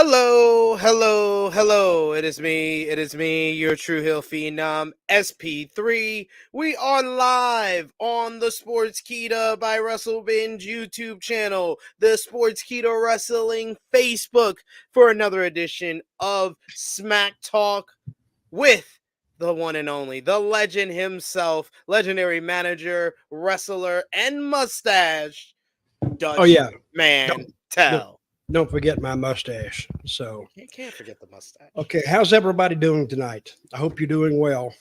Hello, hello, hello. It is me, your True Hill Phenom, SP3. We are live on the Sports Keto by WrestleBinge YouTube channel, the Sports Keto Wrestling Facebook, for another edition of Smack Talk with the one and only, the legend himself, legendary manager, wrestler, and mustache, Oh Dutch yeah, don't don't, Mantell. don't forget my mustache. So, You can't forget the mustache. okay, how's everybody doing tonight? I hope you're doing well.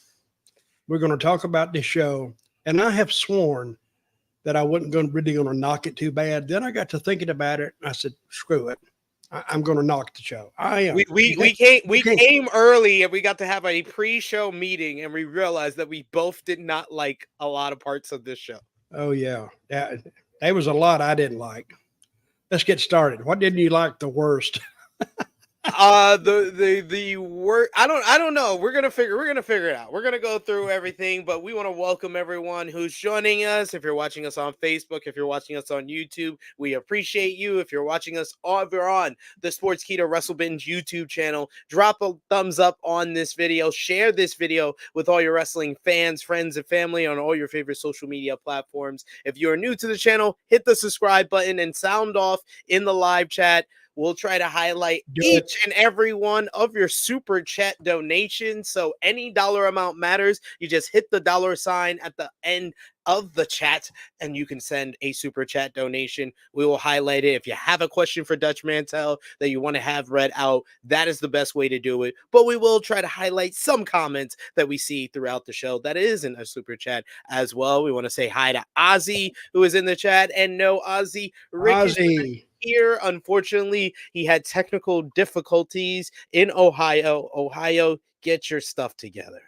We're going to talk about this show, and I have sworn that I wasn't really going to knock it too bad. Then I got to thinking about it, and I said, "Screw it, I'm going to knock the show." I am. We came early and we got to have a pre-show meeting and we realized that we both did not like a lot of parts of this show. Oh yeah, there was a lot I didn't like. Let's get started. What didn't you like the worst? The word I don't know. We're gonna figure it out. We're gonna go through everything, but we want to welcome everyone who's joining us. If you're watching us on Facebook, if you're watching us on YouTube, we appreciate you. If you're watching us over on the Sports Keto WrestleBinge YouTube channel, drop a thumbs up on this video, share this video with all your wrestling fans, friends, and family on all your favorite social media platforms. If you're new to the channel, hit the subscribe button and sound off in the live chat. We'll try to highlight each and every one of your super chat donations. So any dollar amount matters. You just hit the dollar sign at the end of the chat and you can send a super chat donation. We will highlight it. If you have a question for Dutch Mantell that you want to have read out, that is the best way to do it. But we will try to highlight some comments that we see throughout the show that is in a super chat as well. We want to say hi to Ozzy, who is in the chat, and no, Ozzy, Rick is here. Unfortunately, he had technical difficulties in Ohio. Ohio, get your stuff together.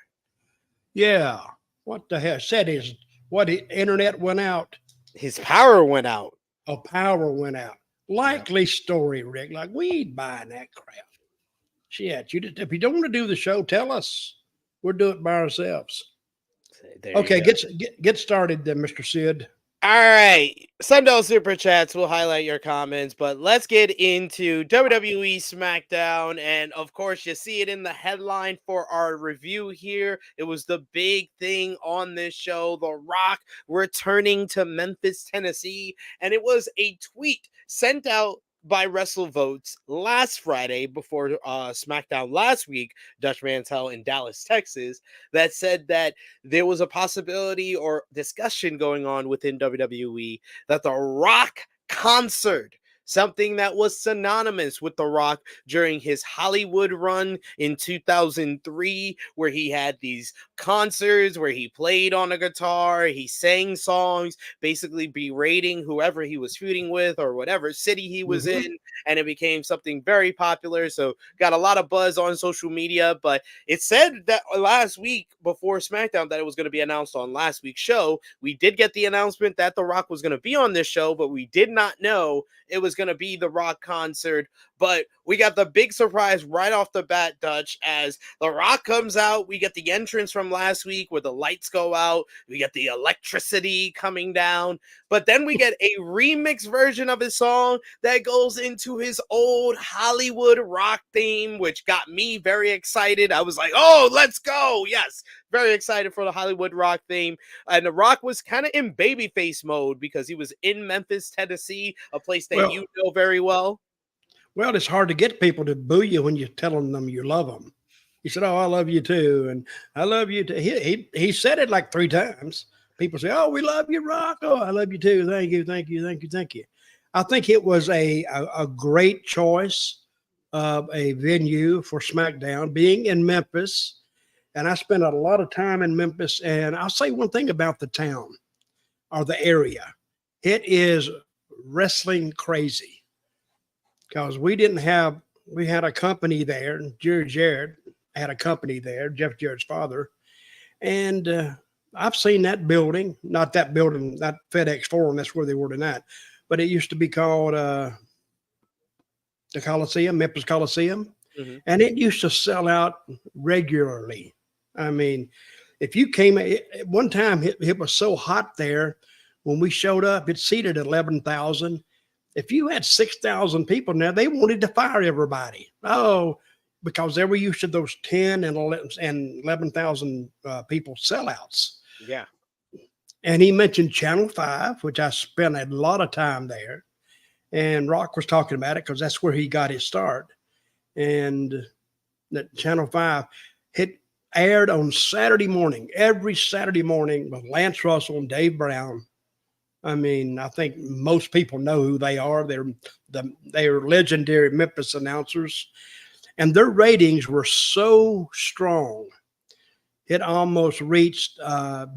Yeah. What the hell? Said his internet went out. His power went out. Oh, power went out. Likely story, Rick. Like, we ain't buying that crap. Shit, if you don't want to do the show, tell us. We'll do it by ourselves. Okay, get started then, Mr. Sid. All right, send those super chats. We'll highlight your comments, but let's get into WWE SmackDown. And of course, you see it in the headline for our review here. It was the big thing on this show, The Rock returning to Memphis, Tennessee. And it was a tweet sent out by WrestleVotes last Friday before SmackDown last week, Dutch Mantell in Dallas, Texas, that said that there was a possibility or discussion going on within WWE that the Rock concert, something that was synonymous with The Rock during his Hollywood run in 2003, where he had these concerts where he played on a guitar, he sang songs, basically berating whoever he was feuding with or whatever city he was in, and it became something very popular. So got a lot of buzz on social media, but it said that last week before SmackDown that it was going to be announced on last week's show. We did get the announcement that The Rock was going to be on this show, but we did not know it was going to be the Rock concert. But we got the big surprise right off the bat, Dutch, as The Rock comes out. We get the entrance from last week where the lights go out. We get the electricity coming down. But then we get a remix version of his song that goes into his old Hollywood Rock theme, which got me very excited. I was like, oh, let's go. Yes, very excited for the Hollywood Rock theme. And The Rock was kind of in babyface mode because he was in Memphis, Tennessee, a place that you know very well. Well, it's hard to get people to boo you when you're telling them you love them. He said, "Oh, I love you too," and "I love you too." He said it like 3 times. People say, "Oh, we love you, Rock." "Oh, I love you too. Thank you, thank you, thank you, thank you." I think it was a great choice of a venue for SmackDown, being in Memphis. And I spent a lot of time in Memphis. And I'll say one thing about the town or the area: it is wrestling crazy. Because we had a company there, and Jerry Jarrett had a company there, Jeff Jarrett's father. And I've seen that building, not that building, not FedEx Forum, that's where they were tonight, but it used to be called the Coliseum, Memphis Coliseum. And it used to sell out regularly. I mean, if you came, at one time it was so hot there, when we showed up, it seated 11,000. If you had 6,000 people now, they wanted to fire everybody. Oh, because they were used to those 10 and 11,000 people sellouts. Yeah. And he mentioned Channel 5, which I spent a lot of time there. And Rock was talking about it because that's where he got his start. And that Channel 5 aired on Saturday morning, every Saturday morning with Lance Russell and Dave Brown. I mean, I think most people know who they are. They're legendary Memphis announcers, and their ratings were so strong, it almost reached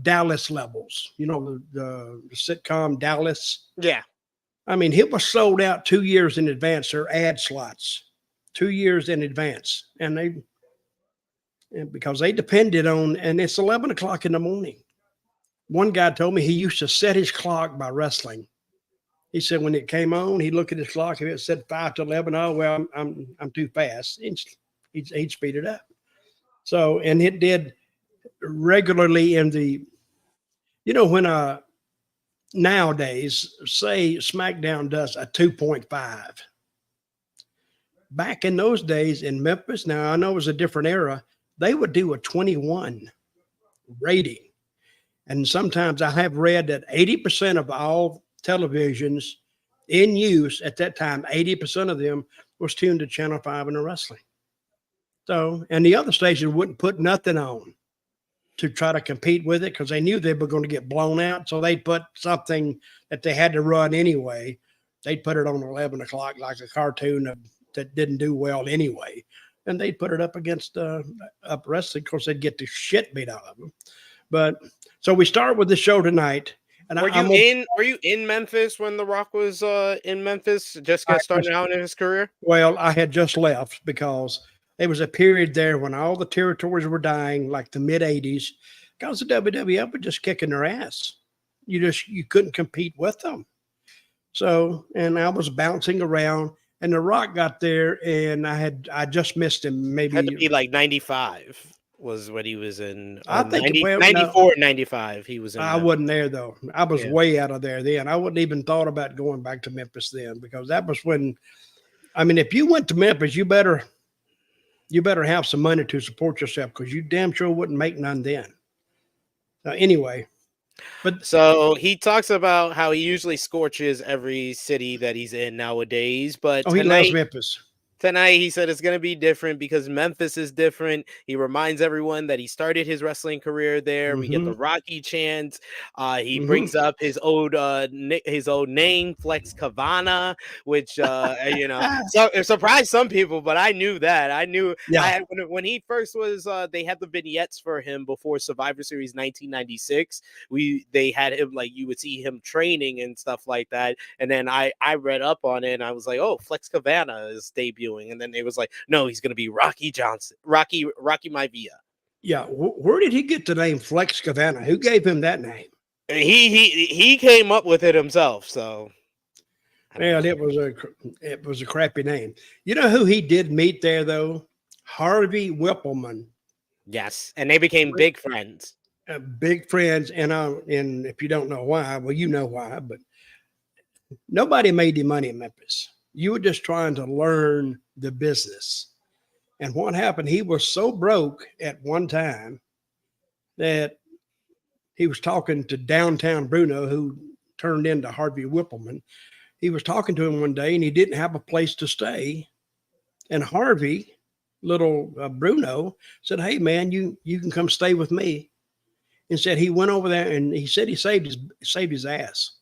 Dallas levels. You know, the sitcom Dallas. Yeah. I mean, it was sold out 2 years in advance. Their ad slots, 2 years in advance, and because they depended on, and it's 11 o'clock in the morning. One guy told me he used to set his clock by wrestling. He said when it came on, he'd look at his clock. If it said 5 to 11, oh well, I'm too fast. He'd speed it up. So, and it did regularly in the, you know, when nowadays, say SmackDown does a 2.5. Back in those days in Memphis, now I know it was a different era, they would do a 21 rating. And sometimes I have read that 80% of all televisions in use at that time, 80% of them was tuned to Channel 5 and the wrestling. So, and the other stations wouldn't put nothing on to try to compete with it because they knew they were going to get blown out. So they'd put something that they had to run anyway. They'd put it on 11 o'clock like a cartoon that didn't do well anyway. And they'd put it up against up wrestling. Of course, they'd get the shit beat out of them. But so we start with the show tonight. And were you in Memphis when The Rock was in Memphis, just got started out in his career? Well, I had just left because there was a period there when all the territories were dying, like the mid 80s, because the WWF was just kicking their ass. You couldn't compete with them. So, and I was bouncing around, and The Rock got there, and I just missed him. Maybe had to be like 95. Was what he was in. I think 94, 95. He was in. I wasn't there though. I was way out of there then. I wouldn't even thought about going back to Memphis then because that was when. I mean, if you went to Memphis, you better have some money to support yourself because you damn sure wouldn't make none then. Anyway, but so he talks about how he usually scorches every city that he's in nowadays, but he loves Memphis. Tonight, he said it's going to be different because Memphis is different. He reminds everyone that he started his wrestling career there. We get the Rocky chants. He brings up his old name, Flex Cavana, which it surprised some people, but I knew that. I knew when he first was. They had the vignettes for him before Survivor Series 1996. They had him like you would see him training and stuff like that, and then I read up on it and I was like, oh, Flex Cavana is debuting. And then it was like, no, he's going to be Rocky Maivia. Yeah. Where did he get the name Flex Cavana? Who gave him that name? He came up with it himself. So, well, it was a crappy name. You know who he did meet there though? Harvey Whippleman. Yes, and they became big friends. Big friends, and if you don't know why, well, you know why, but nobody made any money in Memphis. You were just trying to learn the business. And what happened, he was so broke at one time that he was talking to Downtown Bruno, who turned into Harvey Whippleman. He was talking to him one day, and he didn't have a place to stay. And Harvey, little Bruno, said, hey, man, you can come stay with me. And said he went over there, and he said he saved his ass.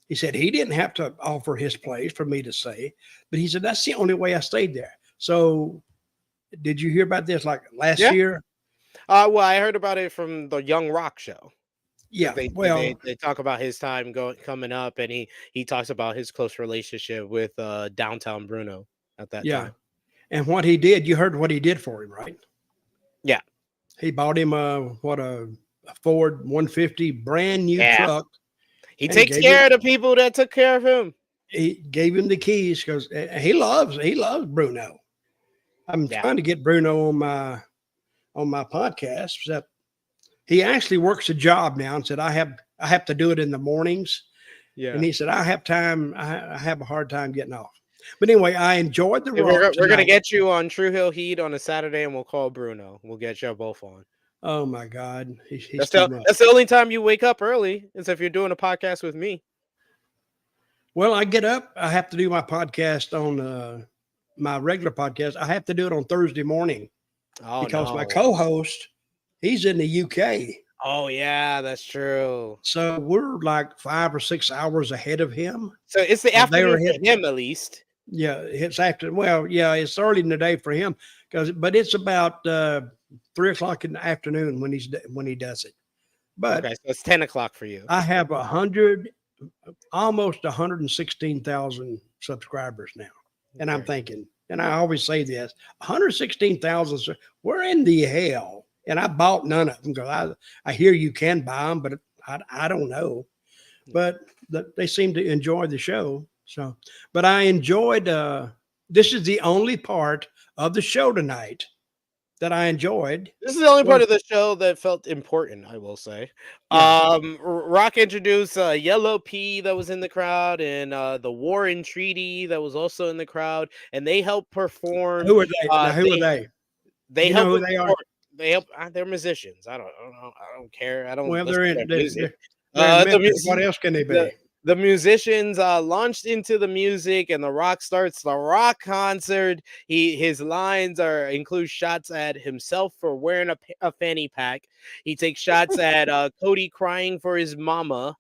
He said he didn't have to offer his place for me to stay, but he said that's the only way I stayed there. So, did you hear about this like last year? Well, I heard about it from the Young Rock show. Yeah, they talk about his time coming up, and he talks about his close relationship with Downtown Bruno at that time. And what he did, you heard what he did for him, right? Yeah, he bought him a Ford 150 brand new truck. He takes care of the people that took care of him. He gave him the keys because he loves Bruno. I'm trying to get Bruno on my podcast. Except he actually works a job now and said I have to do it in the mornings, Yeah. And he said, I have time. I have a hard time getting off. But anyway, I enjoyed the Hey, Raw we're gonna tonight. get you on True Hill Heat on a Saturday, and we'll call Bruno. We'll get you both on. Oh my God, he's That's too the much. that's the only time you wake up early is if you're doing a podcast with me. Well, I get up. I have to do my podcast on my regular podcast. I have to do it on Thursday morning Oh because my no. co-host, he's in the UK. Oh yeah, that's true. So we're like 5 or 6 hours ahead of him. So it's the Or they're afternoon for ahead. him at least. Yeah, it's after. Well, yeah, it's early in the day for him but it's about 3 o'clock in the afternoon when he does it. But Okay, so it's 10 o'clock for you. I have almost 116,000 subscribers now, and I'm thinking, and I always say this: 116,000. We're in the hell, and I bought none of them because I hear you can buy them, but I don't know. But they seem to enjoy the show. So, but I enjoyed. This is the only part of the show tonight that I enjoyed. This is the only part of the show that felt important, I will say. Yeah. Rock introduced Yellow P that was in the crowd, and the Warren Treaty that was also in the crowd, and they helped perform. Who are they? Now, who are they? They You help. know who they are? They help. They're musicians. I don't know. I don't care. I don't. Well, listen they're to in. their music. They're in The Memphis. What else can they be? the musicians launched into the music, and the Rock starts the rock concert. His lines include shots at himself for wearing a fanny pack. He takes shots at Cody crying for his mama.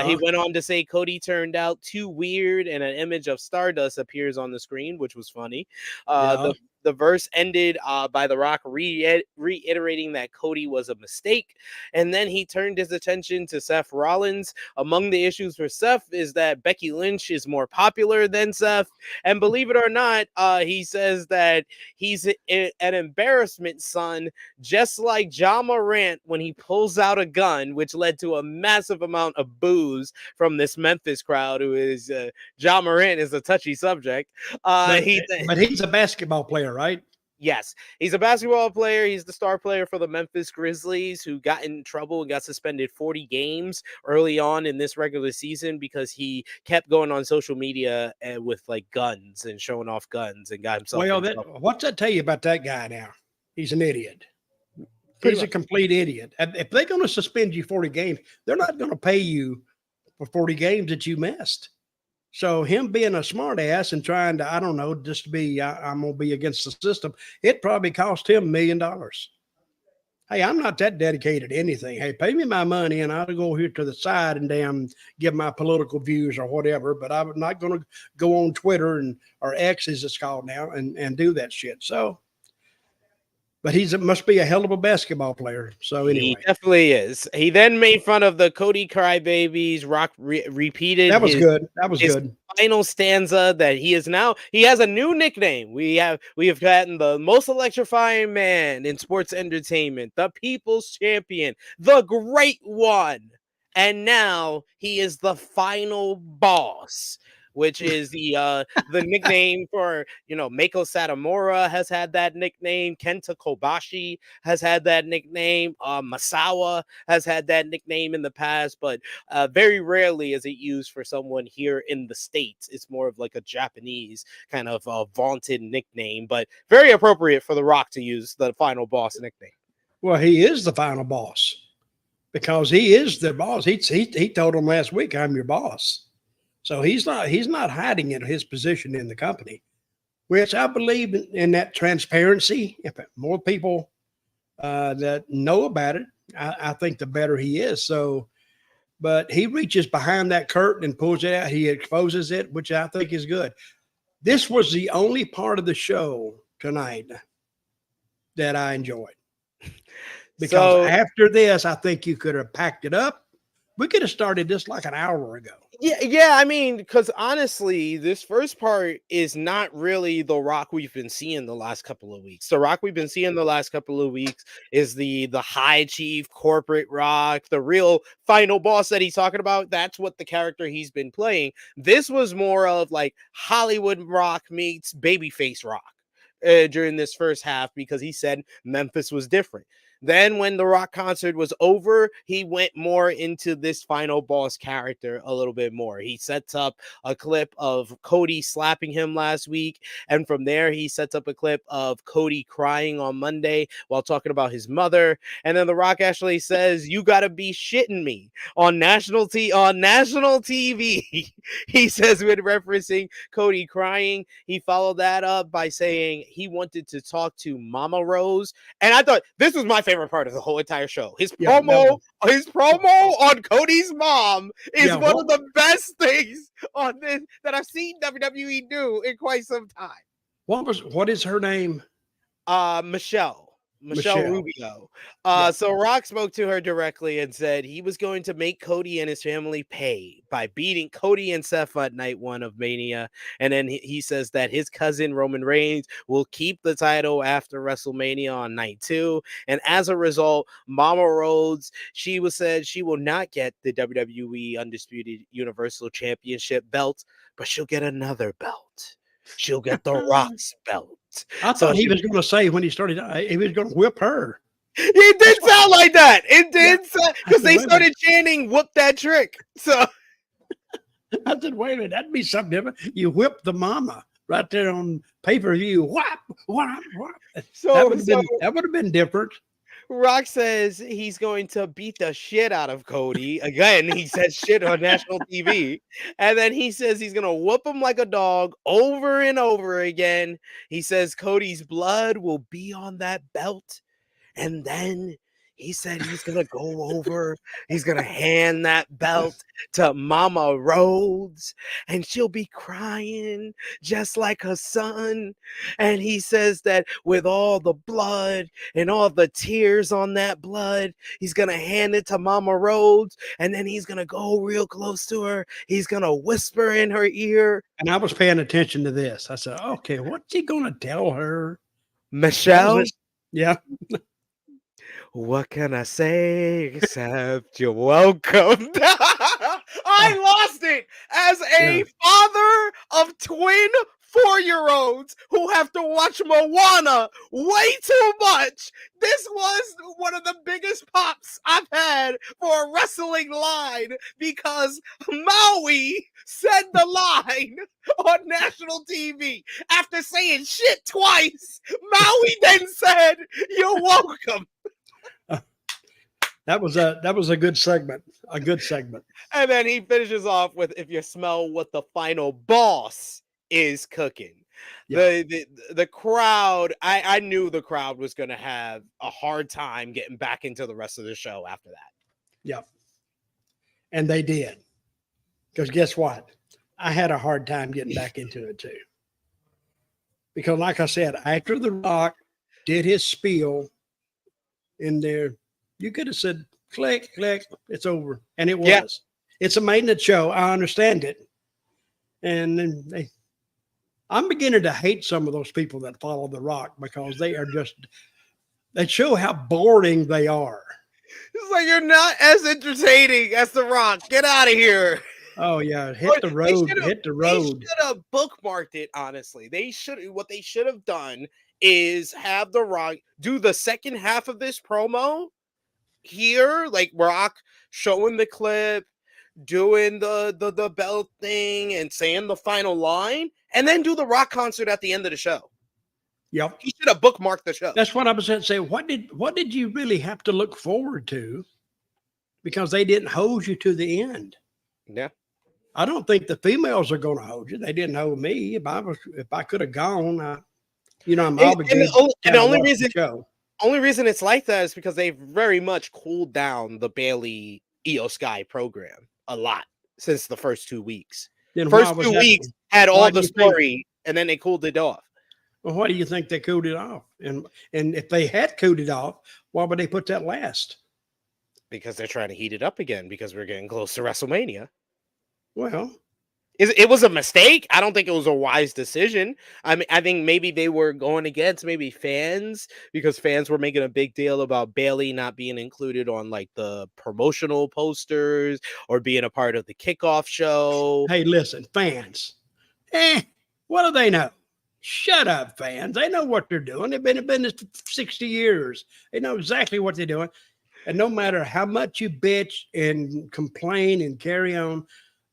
He went on to say Cody turned out too weird, and an image of Stardust appears on the screen, which was funny. The verse ended by The Rock reiterating that Cody was a mistake. And then he turned his attention to Seth Rollins. Among the issues for Seth is that Becky Lynch is more popular than Seth. And believe it or not, he says that he's an embarrassment son, just like John Morant when he pulls out a gun, which led to a massive amount of boos from this Memphis crowd, who is John Morant is a touchy subject. But he's a basketball player, right? Yes, he's a basketball player. He's the star player for the Memphis Grizzlies, who got in trouble and got suspended 40 games early on in this regular season because he kept going on social media with like guns and showing off guns and got himself. Well, what's that tell you about that guy now? He's an idiot. He's a complete idiot. If they're going to suspend you 40 games, they're not going to pay you for 40 games that you missed. So him being a smart ass and trying to, I don't know, just to be, I'm going to be against the system, it probably cost him $1 million. Hey, I'm not that dedicated to anything. Hey, pay me my money and I'll go here to the side and damn give my political views or whatever. But I'm not going to go on Twitter or X as it's called now and do that shit. So, but must be a hell of a basketball player. So anyway, he definitely is. He then made fun of the Cody Crybabies. Rock repeated. That was good. That was good. Final stanza that he has a new nickname. We have gotten the most electrifying man in sports entertainment, the people's champion, the great one, and now he is the final boss, which is the nickname for, Mako Satomura has had that nickname. Kenta Kobashi has had that nickname. Masawa has had that nickname in the past, but very rarely is it used for someone here in the States. It's more of like a Japanese kind of vaunted nickname, but very appropriate for The Rock to use the final boss nickname. Well, he is the final boss because he is the boss. He told him last week, I'm your boss. So he's not hiding in his position in the company, which I believe in that transparency. If more people that know about it, I think the better he is. So, but he reaches behind that curtain and pulls it out. He exposes it, which I think is good. This was the only part of the show tonight that I enjoyed. Because after this, I think you could have packed it up. We could have started this like an hour ago. Yeah. I mean, because honestly, this first part is not really the Rock we've been seeing the last couple of weeks. The Rock we've been seeing the last couple of weeks is the high chief corporate Rock, the real final boss that he's talking about. That's what the character he's been playing. This was more of like Hollywood Rock meets babyface Rock during this first half because he said Memphis was different. Then when the Rock concert was over, he went more into this final boss character a little bit more. He sets up a clip of Cody slapping him last week, and from there he sets up a clip of Cody crying on Monday while talking about his mother. And then the Rock actually says, "You got to be shitting me" on national TV. He says, when referencing Cody crying, he followed that up by saying he wanted to talk to Mama Rose. And I thought this was my favorite part of the whole entire show. His promo on Cody's mom is one of the best things on this that I've seen WWE do in quite some time. What is her name? Michelle Rubio. So Rock spoke to her directly and said he was going to make Cody and his family pay by beating Cody and Seth at night 1 of Mania. And then he says that his cousin Roman Reigns will keep the title after WrestleMania on night 2. And as a result, Mama Rhodes, said she will not get the WWE Undisputed Universal Championship belt, but she'll get another belt. She'll get the Rock's belt. I thought he was going to say when he started, he was going to whip her. It did sound like that. It did sound, because they started chanting "whoop that trick." So I said, "Wait a minute, that'd be something different." You whip the mama right there on pay-per-view. Whap. So that would have been different. Rock says he's going to beat the shit out of Cody. Again, he says shit on national TV. And then he says he's going to whoop him like a dog over and over again. He says Cody's blood will be on that belt. And then he said he's going to go over. He's going to hand that belt to Mama Rhodes, and she'll be crying just like her son. And he says that with all the blood and all the tears on that blood, he's going to hand it to Mama Rhodes, and then he's going to go real close to her. He's going to whisper in her ear. And I was paying attention to this. I said, okay, what's he going to tell her? Michelle? Yeah. What can I say except you're welcome? I lost it as a father of twin 4-year-olds who have to watch Moana way too much. This was one of the biggest pops I've had for a wrestling line because Maui said the line on national TV after saying shit twice. Maui then said, "You're welcome." That was a good segment. A good segment. And then he finishes off with, "If you smell what the final boss is cooking." Yeah. The crowd, I knew the crowd was going to have a hard time getting back into the rest of the show after that. Yeah. And they did. Because guess what? I had a hard time getting back into it too. Because like I said, after The Rock did his spiel in there, you could have said, click, click, it's over. And it was. Yeah. It's a maintenance show. I understand it. And then I'm beginning to hate some of those people that follow The Rock because they show how boring they are. It's like, you're not as entertaining as The Rock. Get out of here. Oh, yeah. Hit the road. They should have bookmarked it, honestly. What they should have done is have The Rock do the second half of this promo here, like Rock showing the clip, doing the belt thing and saying the final line, and then do the Rock concert at the end of the show. Yep. He should have bookmarked the show. That's what I was going to say. What did you really have to look forward to? Because they didn't hold you to the end. Yeah. I don't think the females are going to hold you. They didn't hold me. If I could have gone, I'm obligated. And the only reason it's like that is because they've very much cooled down the Bayley Io Sky program a lot since the first 2 weeks. First 2 weeks had all the story, and then they cooled it off. Well, why do you think they cooled it off? And if they had cooled it off, why would they put that last? Because they're trying to heat it up again because we're getting close to WrestleMania. Well, it was a mistake. I don't think it was a wise decision. I mean, I think maybe they were going against maybe fans because fans were making a big deal about Bayley not being included on like the promotional posters or being a part of the kickoff show. Hey, listen, fans. What do they know? Shut up, fans. They know what they're doing. They've been in business for 60 years. They know exactly what they're doing. And no matter how much you bitch and complain and carry on,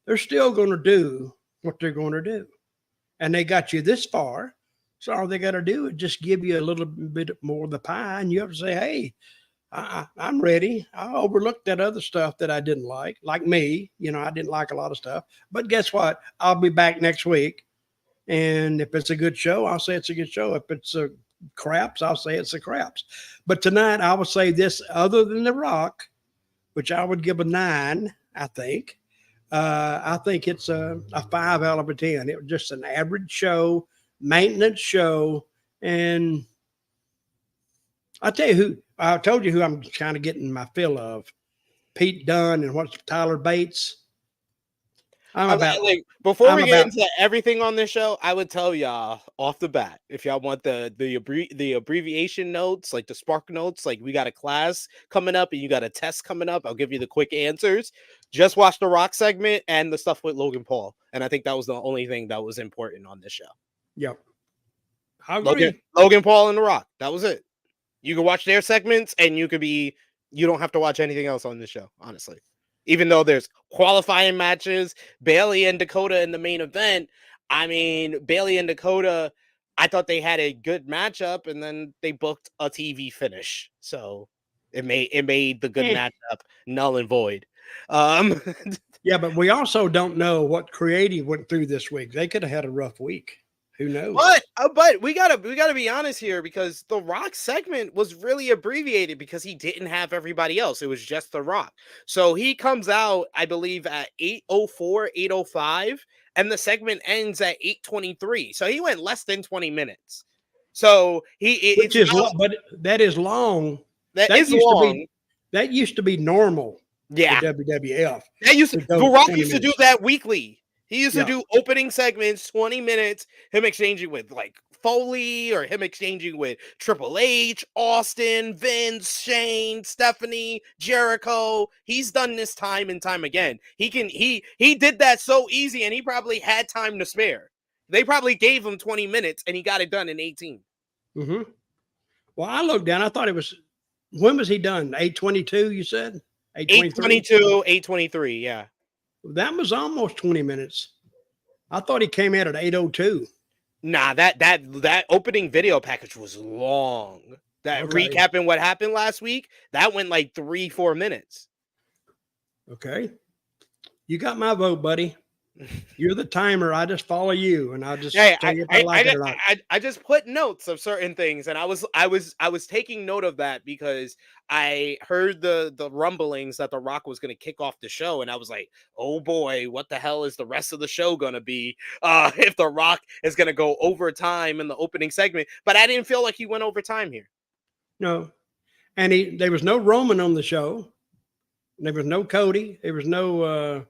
they're still going to do what they're going to do. And they got you this far. So all they got to do is just give you a little bit more of the pie. And you have to say, hey, I'm ready. I overlooked that other stuff that I didn't like me. I didn't like a lot of stuff. But guess what? I'll be back next week. And if it's a good show, I'll say it's a good show. If it's a craps, I'll say it's a craps. But tonight, I will say this, other than The Rock, which I would give a 9, I think. I think it's a 5 out of a 10. It was just an average show, maintenance show. And I told you who I'm kind of getting my fill of. Pete Dunne and what's Tyler Bates. Before we get into everything on this show, I would tell y'all off the bat, if y'all want the abbreviation notes, like the spark notes, like we got a class coming up and you got a test coming up, I'll give you the quick answers. Just watch the Rock segment and the stuff with Logan Paul. And I think that was the only thing that was important on this show. Yep. I agree. Logan Paul and The Rock. That was it. You can watch their segments and you don't have to watch anything else on this show, honestly. Even though there's qualifying matches, Bayley and Dakota in the main event. I mean, Bayley and Dakota, I thought they had a good matchup, and then they booked a TV finish. So it made the good matchup null and void. Yeah, but we also don't know what creative went through this week. They could have had a rough week. Who knows? But we gotta be honest here, because the Rock segment was really abbreviated because he didn't have everybody else. It was just the Rock. So he comes out, I believe, at 8:04, 8:05, and the segment ends at 8:23. So he went less than 20 minutes. So but that is long. That used to be normal. Yeah, WWF. The Rock used to do that weekly. He used to do opening segments, 20 minutes, him exchanging with like Foley, or him exchanging with Triple H, Austin, Vince, Shane, Stephanie, Jericho. He's done this time and time again. He did that so easy, and he probably had time to spare. They probably gave him 20 minutes and he got it done in 18. Mm-hmm. Well, I looked down. I thought it was, when was he done? 8:22, you said? 8:22, 8:23, yeah. That was almost 20 minutes. I thought he came in at 8:02. Nah, that opening video package was long. Recapping what happened last week, that went like 3-4 minutes. Okay. You got my vote, buddy. You're the timer. I just follow you, and I'll just tell you if I like it or not. I just put notes of certain things, and I was taking note of that because I heard the rumblings that The Rock was going to kick off the show, and I was like, oh boy, what the hell is the rest of the show going to be if The Rock is going to go overtime in the opening segment? But I didn't feel like he went overtime here. No, and there was no Roman on the show. There was no Cody. There was no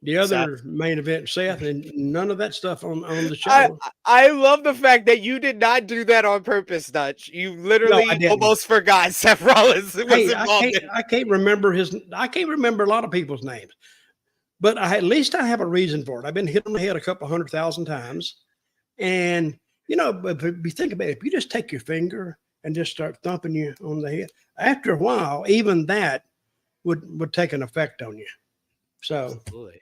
the other Seth. Main event, Seth, and none of that stuff on the show. I love the fact that you did not do that on purpose, Dutch. You literally almost forgot Seth Rollins was involved. I can't remember a lot of people's names, but at least I have a reason for it. I've been hit on the head a couple 100,000 times, and but if you think about it, if you just take your finger and just start thumping you on the head, after a while, even that would take an effect on you. So. Absolutely.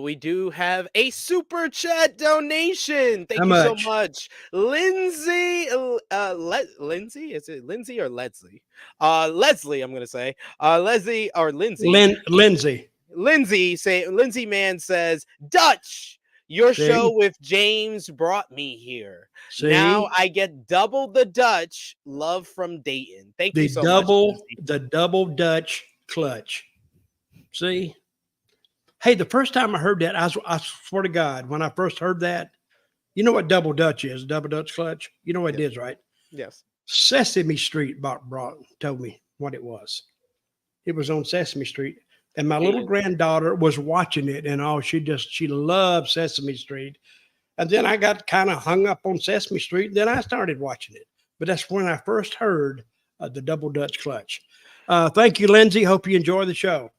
We do have a super chat donation. Thank you so much, Lindsay. Lindsay, is it Lindsay or Leslie? Leslie, I'm gonna say. Leslie or Lindsay. Lindsay. Lindsay man says, Dutch, your show with James brought me here. See? Now I get double the Dutch love from Dayton. Thank you so much. The double Dutch clutch. See. Hey, the first time I heard that, I swear to God, when I first heard that, you know what double Dutch is, double Dutch clutch? You know what it is, right? Yes. Sesame Street told me what it was. It was on Sesame Street. And my little granddaughter was watching it, and she loved Sesame Street. And then I got kind of hung up on Sesame Street. Then I started watching it. But that's when I first heard the double Dutch clutch. Thank you, Lindsay. Hope you enjoy the show.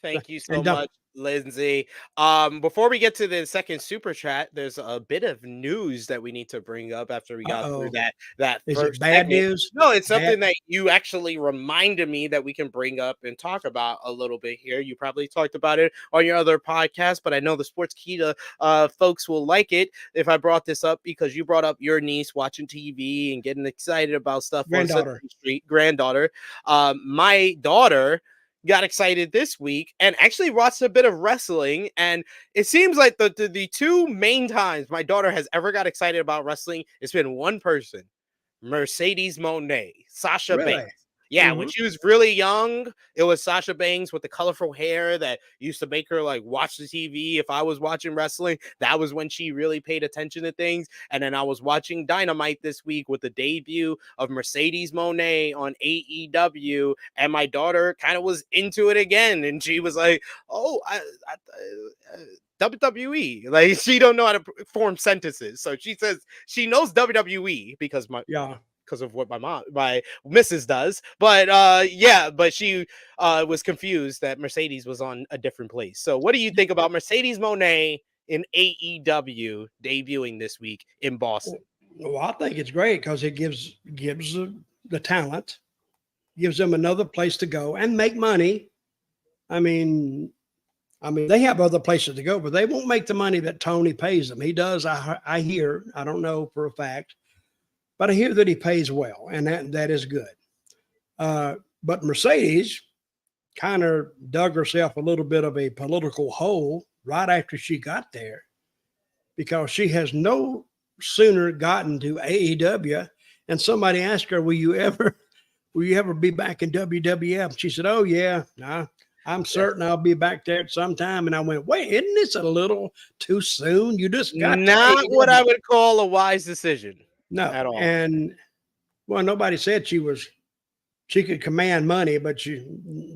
Thank you so much. Lindsay. Before we get to the second super chat, there's a bit of news that we need to bring up after we got through Uh-oh. that Is it first bad segment. news? No, it's Bad? something that you actually reminded me that we can bring up and talk about a little bit here. You probably talked about it on your other podcast, but I know the Sports Kita folks will like it if I brought this up because you brought up your niece watching TV and getting excited about stuff on Granddaughter. Sesame Street. Granddaughter. My daughter got excited this week and actually watched a bit of wrestling. And it seems like the two main times my daughter has ever got excited about wrestling, it's been one person, Mercedes Monet, Sasha Really? Banks. Yeah, when she was really young, it was Sasha Banks with the colorful hair that used to make her like watch the TV. If I was watching wrestling, that was when she really paid attention to things. And then I was watching Dynamite this week with the debut of Mercedes Monet on AEW, and my daughter kind of was into it again, and she was like, "Oh, WWE." Like she don't know how to form sentences, so she says she knows WWE because of what my missus does. But but she was confused that Mercedes was on a different place. So what do you think about Mercedes Monet in AEW debuting this week in Boston? Well, I think it's great because it gives the talent, gives them another place to go and make money. I mean, they have other places to go, but they won't make the money that Tony pays them. He does. I hear. I don't know for a fact, but I hear that he pays well, and that is good. But Mercedes kind of dug herself a little bit of a political hole right after she got there, because she has no sooner gotten to AEW, and somebody asked her, "Will you ever be back in WWF?" She said, "Oh yeah, I'm certain I'll be back there at some time." And I went, "Wait, isn't this a little too soon? You just got Not what I would call a wise decision." No, at all. And well, nobody said she could command money, but she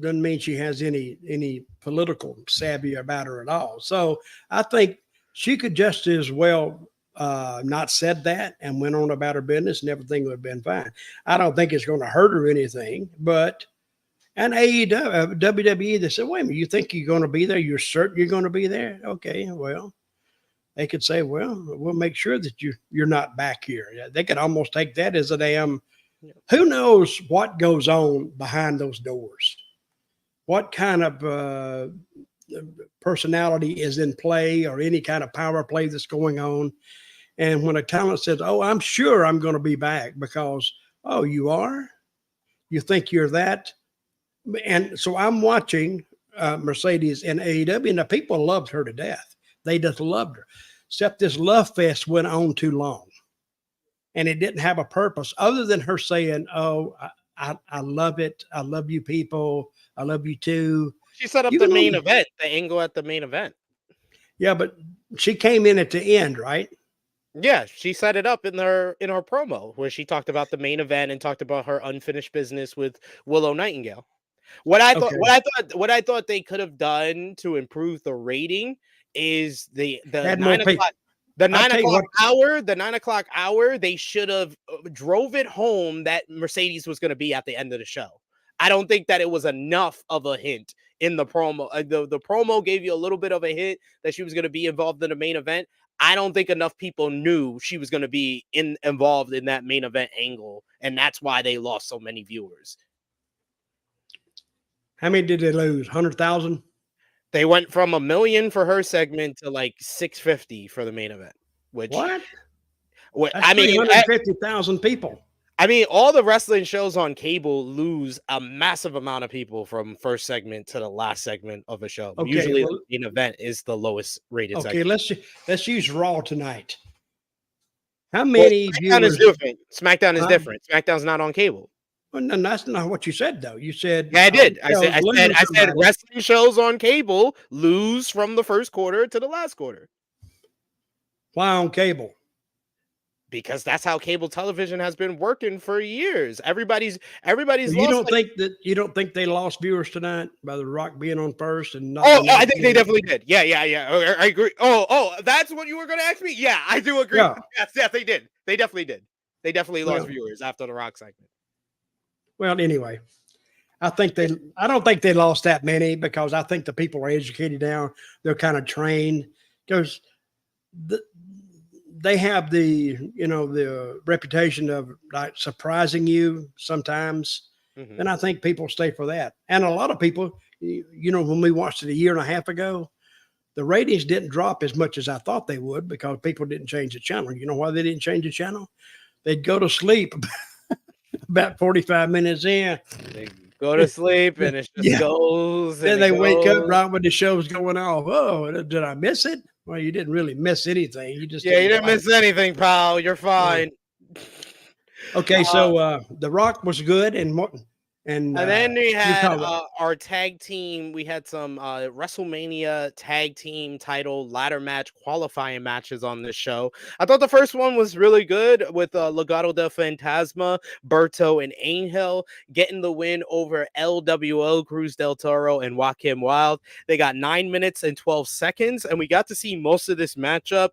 doesn't mean she has any political savvy about her at all. So I think she could just as well not said that and went on about her business, and everything would have been fine. I don't think it's going to hurt her anything, but and AEW, WWE, they said, "Wait a minute, you think you're going to be there? You're certain you're going to be there?" Okay, well, they could say, "Well, we'll make sure that you're not back here." They could almost take that as a damn. Who knows what goes on behind those doors? What kind of personality is in play, or any kind of power play that's going on? And when a talent says, "Oh, I'm sure I'm going to be back," because, "Oh, you are? You think you're that?" And so I'm watching Mercedes in AEW, and the people loved her to death. They just loved her. Except this love fest went on too long, and it didn't have a purpose other than her saying, "Oh, I love it. I love you people. I love you too." She set up the main event, the angle at the main event. Yeah, but she came in at the end, right? Yeah, she set it up in her promo where she talked about the main event and talked about her unfinished business with Willow Nightingale. What I thought they could have done to improve the rating is the 9 o'clock. The 9 o'clock hour, they should have drove it home that Mercedes was going to be at the end of the show. I don't think that it was enough of a hint in the promo. The promo gave you a little bit of a hint that she was going to be involved in the main event. I don't think enough people knew she was going to be involved in that main event angle, and that's why they lost so many viewers. How many did they lose? 100,000? They went from 1 million for her segment to like 650 for the main event. Which That's I mean, 350,000 people. I mean, all the wrestling shows on cable lose a massive amount of people from first segment to the last segment of a show. Okay, usually, the main event is the lowest rated. Okay, segment. let's use Raw tonight. How many SmackDown viewers? Is different. SmackDown is different. SmackDown's not on cable. Well, no, that's not what you said, though. You said, yeah, I did. I said wrestling shows on cable lose from the first quarter to the last quarter. Why on cable? Because that's how cable television has been working for years. Everybody's. You don't think they lost viewers tonight by The Rock being on first and not? Oh, I think they definitely did. Yeah. I agree. Oh, that's what you were going to ask me. Yeah, I do agree. Yeah. Yes, they did. They definitely did. They definitely lost viewers after The Rock segment. Well, anyway, I don't think they lost that many because I think the people are educated now. They're kind of trained because they have the reputation of like surprising you sometimes. Mm-hmm. And I think people stay for that. And a lot of people, when we watched it a year and a half ago, the ratings didn't drop as much as I thought they would because people didn't change the channel. You know why they didn't change the channel? They'd go to sleep about 45 minutes in. They go to sleep and it just goes. Then And they wake up right when the show's going off. Oh, did I miss it? Well, you didn't really miss anything. You didn't miss anything, pal. You're fine. Okay, so The Rock was good, and then we had our tag team. We had some WrestleMania tag team title ladder match qualifying matches on this show. I thought the first one was really good with Legado del Fantasma, Berto, and Angel getting the win over LWO, Cruz del Toro, and Joaquin Wilde. They got 9 minutes and 12 seconds, and we got to see most of this matchup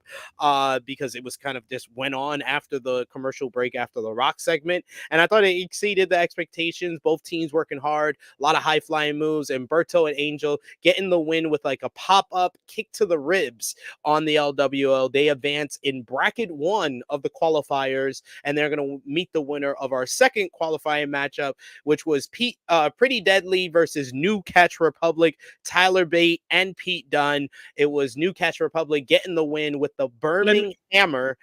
because it was kind of just went on after the commercial break after the Rock segment, and I thought it exceeded the expectations. Both teams working hard, a lot of high flying moves, and Berto and Angel getting the win with like a pop up kick to the ribs on the LWO. They advance in bracket 1 of the qualifiers, and they're going to meet the winner of our second qualifying matchup, which was Pretty Deadly versus New Catch Republic, Tyler Bate and Pete Dunne. It was New Catch Republic getting the win with the Burning Hammer.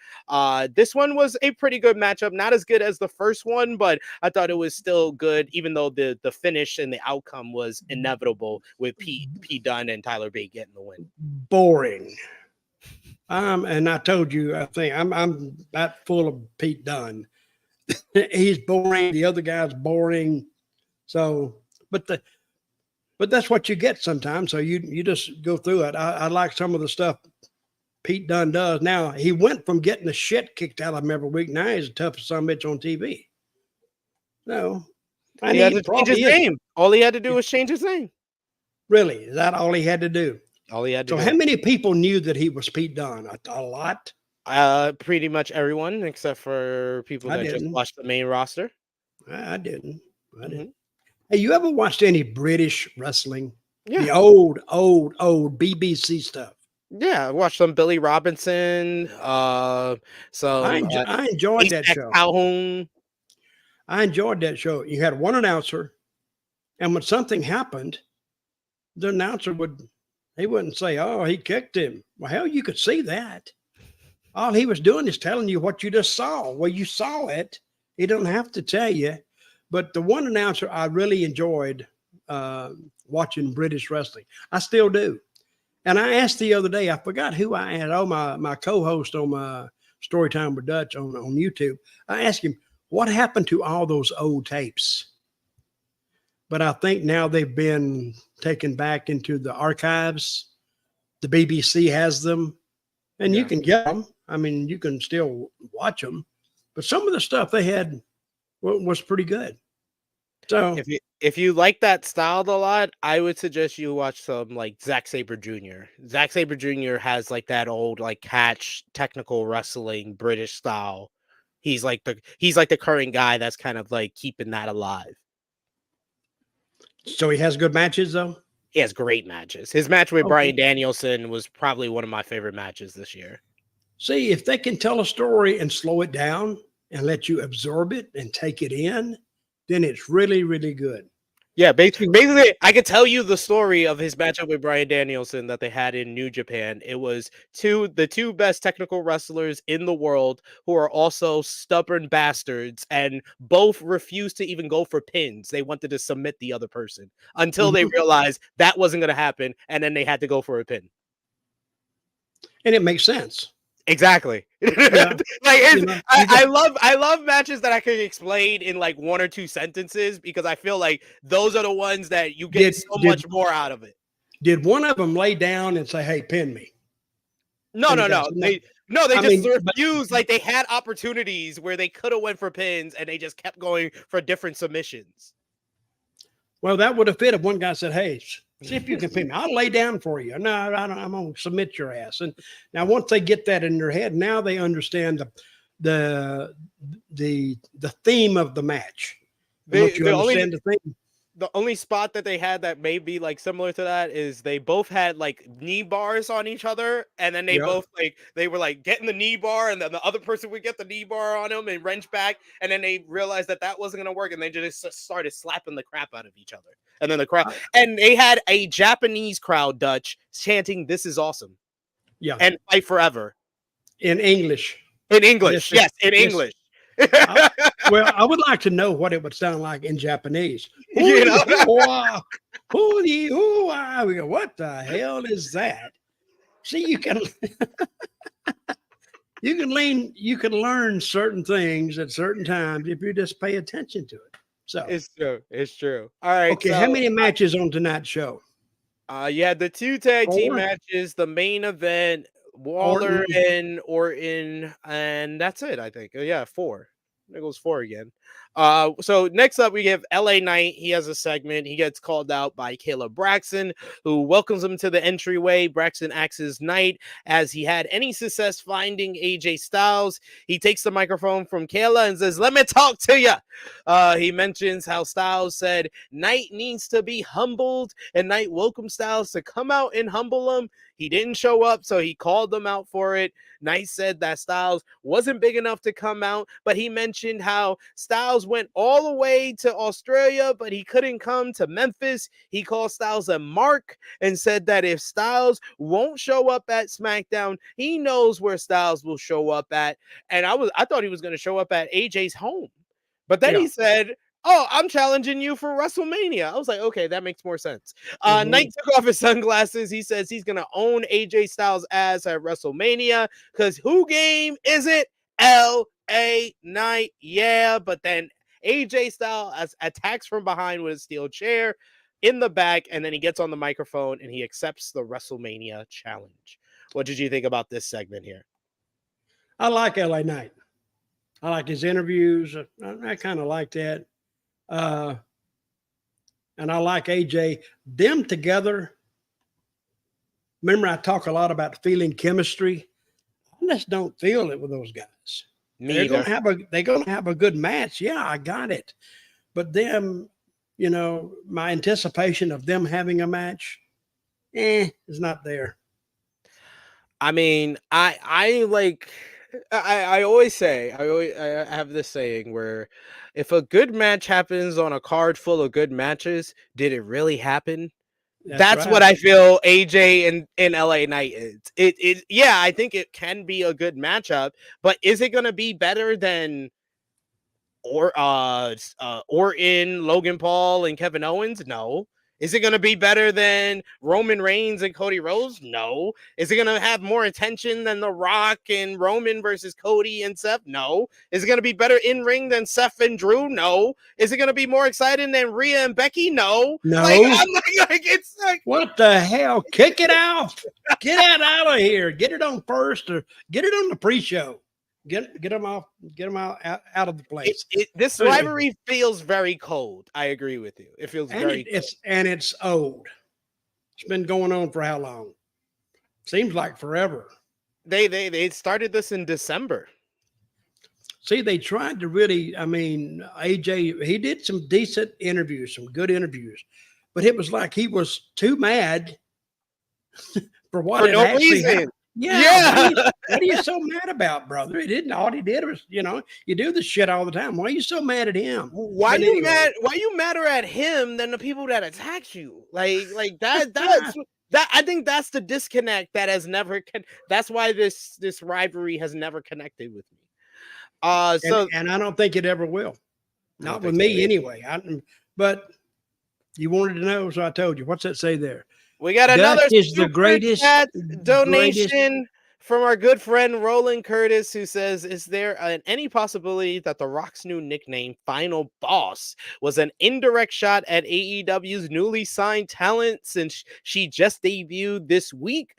This one was a pretty good matchup, not as good as the first one, but I thought it was still good, even though the finish and the outcome was inevitable with Pete Dunne and Tyler Bate getting the win. Boring. And I told you, I think I'm that full of Pete Dunne. He's boring. The other guy's boring. So, but that's what you get sometimes. So you just go through it. I like some of the stuff Pete Dunne does. Now, he went from getting the shit kicked out of him every week. Now he's the toughest son of a bitch on TV. No. He had to change his name. All he had to do was change his name. Really? Is that all he had to do? All he had to do. So how many people knew that he was Pete Dunne? A lot? Pretty much everyone, except for people that just watched the main roster. I didn't. Hey, you ever watched any British wrestling? Yeah. The old BBC stuff. Yeah, I watched some Billy Robinson. I enjoyed that show. Calhoun. I enjoyed that show. You had one announcer, and when something happened, the announcer wouldn't say, "Oh, he kicked him." Well, hell, you could see that. All he was doing is telling you what you just saw. Well, you saw it. He don't have to tell you. But the one announcer I really enjoyed watching British wrestling. I still do. And I asked the other day, I forgot who I had. Oh, my co-host on my Storytime with Dutch on YouTube. I asked him, what happened to all those old tapes? But I think now they've been taken back into the archives. The BBC has them, and you can get them. I mean, you can still watch them. But some of the stuff they had was pretty good. So if you like that style a lot, I would suggest you watch some like Zack Sabre Jr. Zack Sabre Jr. has like that old like catch technical wrestling British style. He's like the current guy that's kind of like keeping that alive. So he has good matches though? He has great matches. His match with Bryan Danielson was probably one of my favorite matches this year. See, if they can tell a story and slow it down and let you absorb it and take it in, then it's really, really good. Yeah, basically, I could tell you the story of his matchup with Bryan Danielson that they had in New Japan. It was the two best technical wrestlers in the world who are also stubborn bastards, and both refused to even go for pins. They wanted to submit the other person until they realized that wasn't going to happen, and then they had to go for a pin. And it makes sense. Exactly. Yeah. I love matches that I can explain in like 1 or 2 sentences because I feel like those are the ones that you get much more out of it. Did one of them lay down and say, "Hey, pin me"? No. They just refused. Like they had opportunities where they could have went for pins and they just kept going for different submissions. Well, that would have fit if one guy said, "Hey, see if you can pin me. I'll lay down for you." No, I don't, I'm going to submit your ass. And now once they get that in their head, now they understand the theme of the match. Once you understand the theme, the only spot that they had that may be like similar to that is they both had like knee bars on each other, and then they Yeah. both like they were like getting the knee bar, and then the other person would get the knee bar on him and wrench back, and then they realized that that wasn't gonna work, and they just started slapping the crap out of each other, and then the crowd, and they had a Japanese crowd, Dutch, chanting "This is awesome" Yeah. and "Fight forever" In English. in English. Yes, in Yes. English. Well, I would like to know what it would sound like in Japanese. You know? We go, what the hell is that? See, you can you can learn certain things at certain times if you just pay attention to it. So It's true. It's true. All right. okay, so, how many matches on tonight's show? You had the 2 tag team 4? matches, the main event, Waller Orton. and Orton, and that's it, I think. Yeah, 4. There goes 4 again. So next up we have LA Knight. He has a segment. He gets called out by Caleb Braxton, who welcomes him to the entryway. Braxton asks Knight as he had any success finding AJ Styles. He takes the microphone from Kayla and says, "Let me talk to you." He mentions how Styles said Knight needs to be humbled, and Knight welcomes Styles to come out and humble him. He didn't show up, so he called them out for it. Knight said that Styles wasn't big enough to come out, but he mentioned how Styles went all the way to Australia, but he couldn't come to Memphis. He called Styles a mark and said that if Styles won't show up at SmackDown, he knows where Styles will show up at. And I thought he was going to show up at AJ's home. But then he said, "Oh, I'm challenging you for WrestleMania." I was like, okay, that makes more sense. Knight took off his sunglasses. He says he's going to own AJ Styles' ass at WrestleMania because who game is it? LA Knight. Yeah, but then AJ Styles attacks from behind with a steel chair in the back, and then he gets on the microphone and he accepts the WrestleMania challenge. What did you think about this segment here? I like LA Knight. I like his interviews. I kind of like that. And I like AJ. Them together. Remember, I talk a lot about feeling chemistry. I just don't feel it with those guys. They're gonna have a good match. Yeah, I got it. But them, my anticipation of them having a match, is not there. I mean, I like I always say I have this saying where if a good match happens on a card full of good matches, did it really happen? That's right. what I feel AJ and LA Knight is. Yeah, I think it can be a good matchup, but is it gonna be better than Orton, Logan Paul, and Kevin Owens? No. Is it going to be better than Roman Reigns and Cody Rhodes? No. Is it going to have more attention than The Rock and Roman versus Cody and Seth? No. Is it going to be better in ring than Seth and Drew? No. Is it going to be more exciting than Rhea and Becky? No. No. It's like, what the hell? Kick it off. Get it out of here. Get it on first or get it on the pre-show. Get them off. Get them out of the place. This rivalry feels very cold. I agree with you. It feels very cold. It's old. It's been going on for how long? Seems like forever. They started this in December. See, they tried to really. I mean, AJ, he did some decent interviews, some good interviews, but it was like he was too mad for what no reason. Happened. Yeah. What are you so mad about, brother? He didn't. All he did was, you do this shit all the time. Why are you so mad at him? Why you mad? Why you madder at him than the people that attacked you? Like that. That I think that's the disconnect that has never. That's why this rivalry has never connected with me. And I don't think it ever will. Not with me anyway. But you wanted to know, so I told you. What's that say there? We got another the greatest donation from our good friend Roland Curtis, who says, "Is there any possibility that The Rock's new nickname, Final Boss, was an indirect shot at AEW's newly signed talent since she just debuted this week?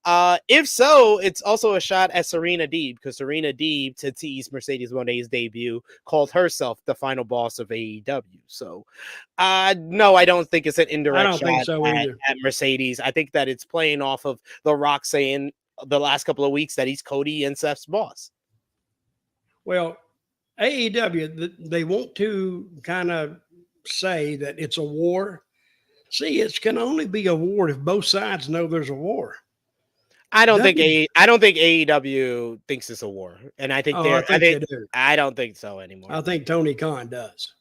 If so, it's also a shot at Serena Deeb, because Serena Deeb, to tease Mercedes Moné's debut, called herself the Final Boss of AEW. So, no, I don't think it's an indirect shot at Mercedes. I think that it's playing off of The Rock saying the last couple of weeks that he's Cody and Seth's boss. Well, AEW, they want to kind of say that it's a war. See, it can only be a war if both sides know there's a war. I don't think AEW thinks it's a war, and I think I think they do. I don't think so anymore. I think Tony Khan does.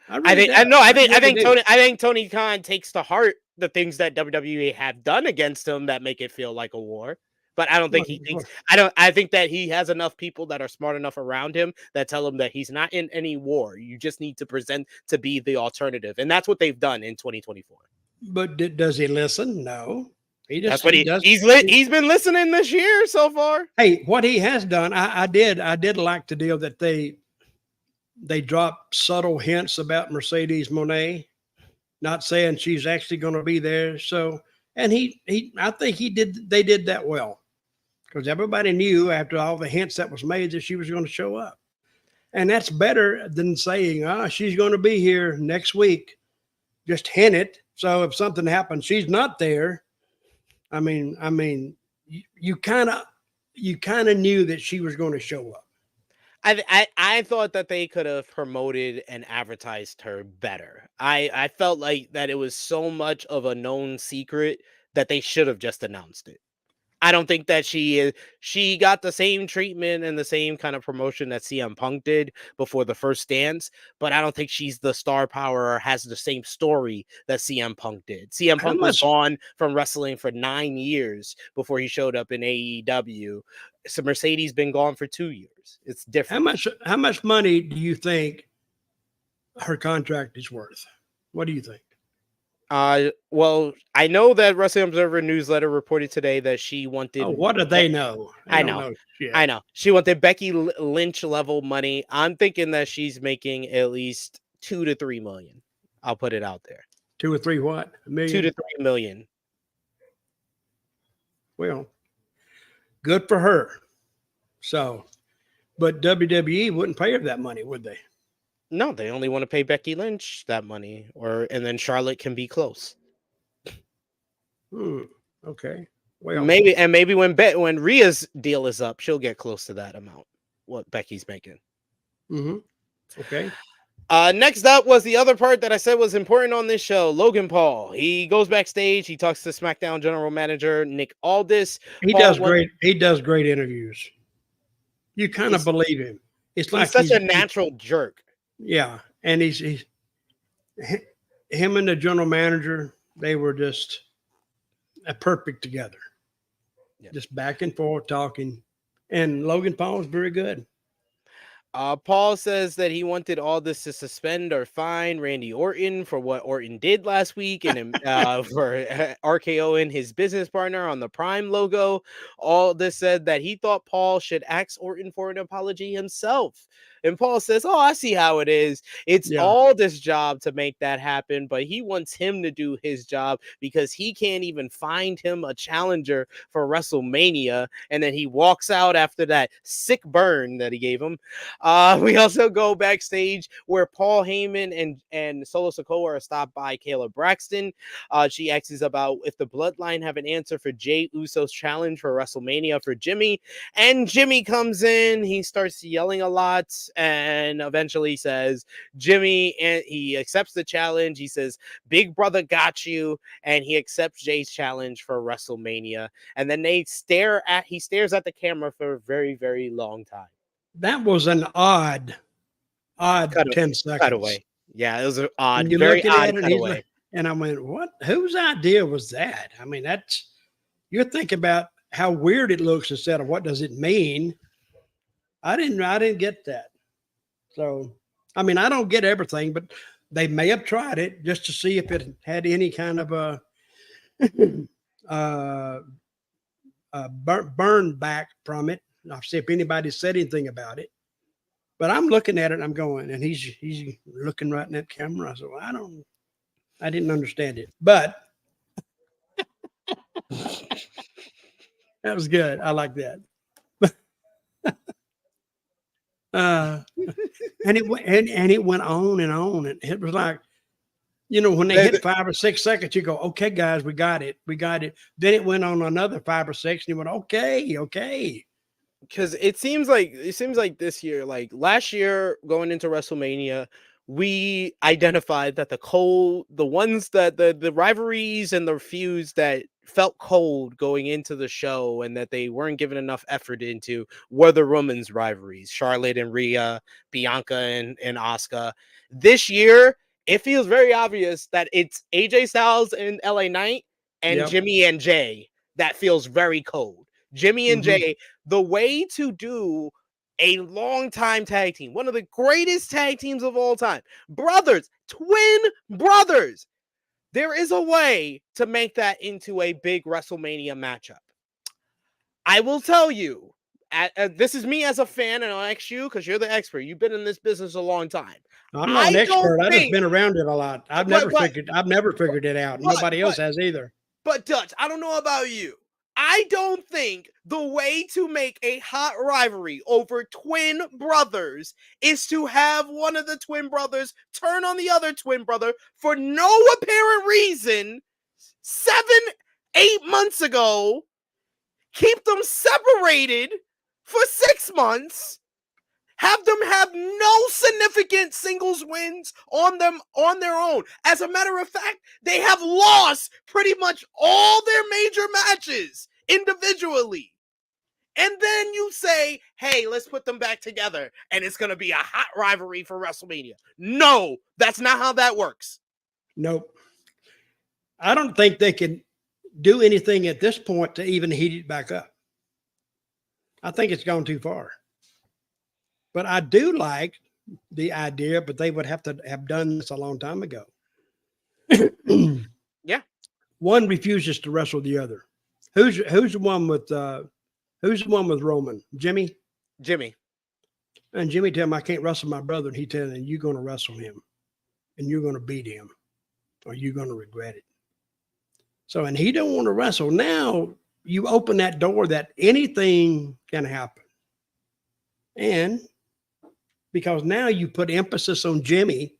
I think Tony Khan takes to heart the things that WWE have done against him that make it feel like a war. But I don't think he thinks. I think that he has enough people that are smart enough around him that tell him that he's not in any war. You just need to present to be the alternative, and that's what they've done in 2024. But does he listen? No. That's what he does. He's been listening this year so far. Hey, what he has done, I did like the deal that they dropped subtle hints about Mercedes Moné, not saying she's actually going to be there. So, and I think they did that well, because everybody knew after all the hints that was made that she was going to show up, and that's better than saying, she's going to be here next week. Just hint it. So if something happens, she's not there. I mean, you kind of knew that she was going to show up. I thought that they could have promoted and advertised her better. I felt like that it was so much of a known secret that they should have just announced it. I don't think that she got the same treatment and the same kind of promotion that CM Punk did before the first dance, but I don't think she's the star power or has the same story that CM Punk did. CM Punk was gone from wrestling for 9 years before he showed up in AEW. So Mercedes been gone for 2 years. It's different. How much money do you think her contract is worth? What do you think? Well, I know that Wrestling Observer newsletter reported today that she wanted. Oh, what do they know? I know. She wanted Becky Lynch level money. I'm thinking that she's making at least 2 to 3 million. I'll put it out there. 2 or 3 what? Million? 2 to 3 million. Well, good for her. So, but WWE wouldn't pay her that money, would they? No, they only want to pay Becky Lynch that money, and then Charlotte can be close. Okay. Well, maybe when Rhea's deal is up, she'll get close to that amount. What Becky's making. Okay. Next up was the other part that I said was important on this show. Logan Paul. He goes backstage. He talks to SmackDown general manager Nick Aldis. He does great interviews. You kind of believe him. It's like he's such a natural jerk. Yeah, and he's him and the general manager, they were just perfect together. Yeah. Just back and forth talking, and Logan Paul was very good. Paul says that he wanted all this to suspend or fine Randy Orton for what Orton did last week, and for RKOing his business partner on the Prime logo. All this said that he thought Paul should ask Orton for an apology himself. And Paul says, I see how it is. It's all this job to make that happen, but he wants him to do his job because he can't even find him a challenger for WrestleMania. And then he walks out after that sick burn that he gave him. We also go backstage where Paul Heyman and Solo Sikoa are stopped by Kayla Braxton. She asks about if the Bloodline have an answer for Jey Uso's challenge for WrestleMania for Jimmy. And Jimmy comes in. He starts yelling a lot. And eventually says Jimmy, and he accepts the challenge. He says, "Big brother got you," and he accepts Jay's challenge for WrestleMania. And then he stares at the camera for a very, very long time. That was an odd 10 seconds. Cutaway. Yeah, it was an odd, very odd cutaway. And I went, "What? Whose idea was that?" I mean, you're thinking about how weird it looks instead of what does it mean. I didn't get that. So, I mean, I don't get everything, but they may have tried it just to see if it had any kind of a burn back from it. I'll see if anybody said anything about it. But I'm looking at it, and I'm going, and he's looking right in that camera. So I didn't understand it, but that was good. I like that. And it went on and on, and it was like, when they hit 5 or 6 seconds, you go, "Okay, guys, we got it. Then it went on another 5 or 6, and you went, "Okay." Because it seems like this year, like last year, going into WrestleMania, we identified that the ones that the rivalries and the feuds that felt cold going into the show and that they weren't given enough effort into were the women's rivalries, Charlotte and Rhea, Bianca and Asuka. This year, it feels very obvious that it's AJ Styles and LA Knight and Jimmy and Jay that feels very cold. Jimmy and Jay, the way to do a long-time tag team, one of the greatest tag teams of all time, brothers, twin brothers. There is a way to make that into a big WrestleMania matchup. I will tell you, this is me as a fan, and I'll ask you because you're the expert. You've been in this business a long time. I'm not an expert. I've just been around it a lot. I've never figured it out. Nobody else has either. But Dutch, I don't know about you. I don't think the way to make a hot rivalry over twin brothers is to have one of the twin brothers turn on the other twin brother for no apparent reason 7-8 months ago, keep them separated for 6 months, have them have no significant singles wins on their own. As a matter of fact, they have lost pretty much all their major matches individually. And then you say, hey, let's put them back together and it's going to be a hot rivalry for WrestleMania. No, that's not how that works. Nope. I don't think they can do anything at this point to even heat it back up. I think it's gone too far. But I do like the idea, but they would have to have done this a long time ago. Yeah. One refuses to wrestle the other. Who's the one with Roman? Jimmy? Jimmy. And Jimmy tell him, I can't wrestle my brother. And he tells him, you're going to wrestle him. And you're going to beat him. Or you're going to regret it. So, and he don't want to wrestle. Now you open that door that anything can happen. And because now you put emphasis on Jimmy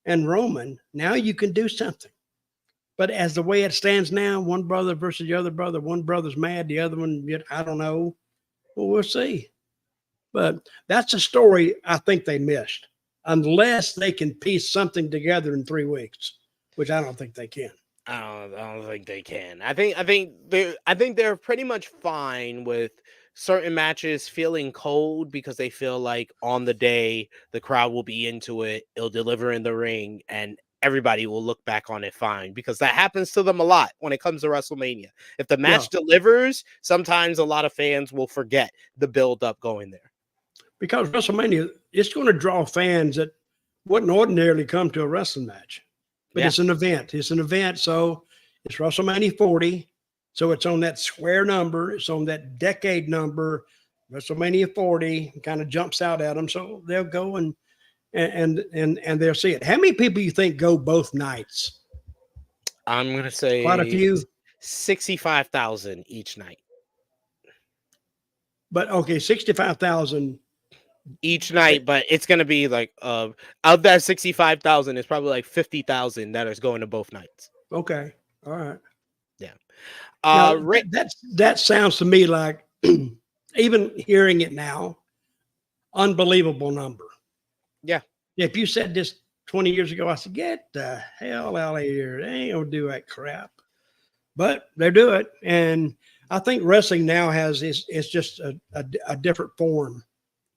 and Roman, now you can do something. But as the way it stands now, one brother versus the other brother, one brother's mad, the other one, I don't know. Well, we'll see. But that's a story I think they missed, unless they can piece something together in 3 weeks, which I don't think they can. I don't think they can. I think they're pretty much fine with certain matches feeling cold because they feel like on the day the crowd will be into it, it'll deliver in the ring, and everybody will look back on it fine, because that happens to them a lot when it comes to WrestleMania. If the match delivers, sometimes a lot of fans will forget the build up going there. Because WrestleMania, it's going to draw fans that wouldn't ordinarily come to a wrestling match. But it's an event. It's an event. So it's WrestleMania 40. So it's on that square number. It's on that decade number. WrestleMania 40 kind of jumps out at them. So they'll go and they'll see it. How many people you think go both nights? I'm going to say quite a few. 65,000 each night. But okay, 65,000 each night, but it's going to be like of that 65,000, it's probably like 50,000 that is going to both nights. Okay. All right. Yeah. That sounds to me like, even hearing it now, unbelievable number. Yeah. If you said this 20 years ago, I said, get the hell out of here. They ain't gonna do that crap. But they do it. And I think wrestling now it's just a different form.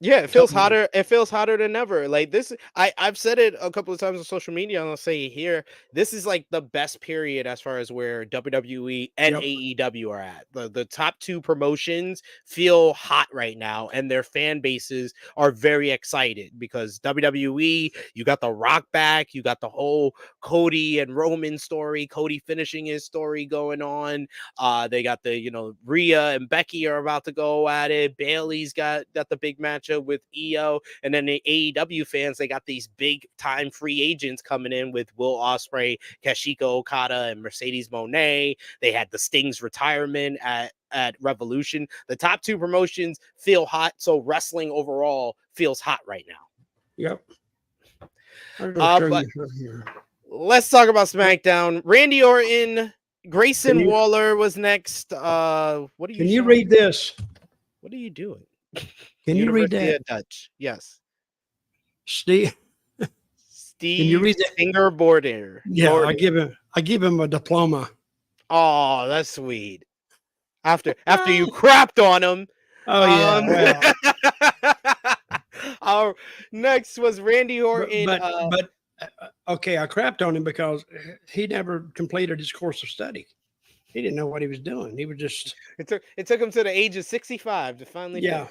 Yeah, it feels hotter. It feels hotter than ever. Like this, I've said it a couple of times on social media, and I'll say it here. This is like the best period as far as where WWE and AEW are at. The top two promotions feel hot right now, and their fan bases are very excited because WWE, you got The Rock back, you got the whole Cody and Roman story, Cody finishing his story going on. They got the Rhea and Becky are about to go at it. Bayley's got the big matchup with EO, and then the AEW fans, they got these big time free agents coming in with Will Ospreay, Kazuchika Okada, and Mercedes Moné. They had the Sting's retirement at Revolution. The top two promotions feel hot, so wrestling overall feels hot right now. Yep. But let's talk about SmackDown. Randy Orton, Grayson Waller was next. What are you? Can you read this? What are you doing? Can you read that? Dutch. Yes. Steve Can you Steve read that? Singer Border. Yeah, I give him a diploma. Oh, that's sweet. After you crapped on him. Oh yeah, well, Our next was Randy but Orton. okay, I crapped on him because he never completed his course of study. He didn't know what he was doing. He was just It took him to the age of 65 to finally yeah.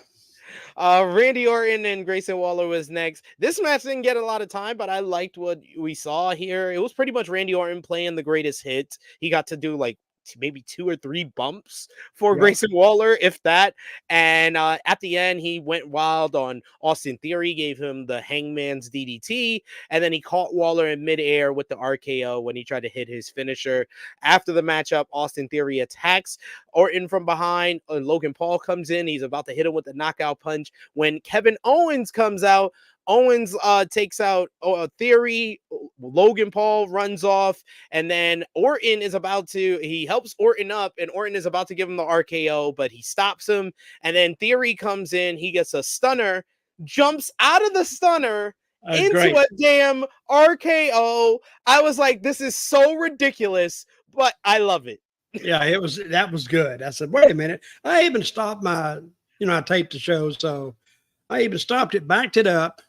finish. Randy Orton and Grayson Waller was next. This match didn't get a lot of time, but I liked what we saw here. It was pretty much Randy Orton playing the greatest hits. He got to do like maybe 2 or 3 bumps for Yep. Grayson Waller, if that. And at the end, he went wild on Austin Theory, gave him the Hangman's DDT, and then he caught Waller in midair with the RKO when he tried to hit his finisher. After the matchup, Austin Theory attacks Orton from behind. Logan Paul comes in. He's about to hit him with the knockout punch. When Kevin Owens comes out, Owens takes out Theory. Logan Paul runs off, and then Orton is he helps Orton up, and Orton is about to give him the RKO, but he stops him. And then Theory comes in. He gets a stunner, jumps out of the stunner into Great. a damn RKO. I was like, this is so ridiculous, but I love it. Yeah, that was good. I said, wait a minute. I even stopped I taped the show, so I even stopped it, backed it up.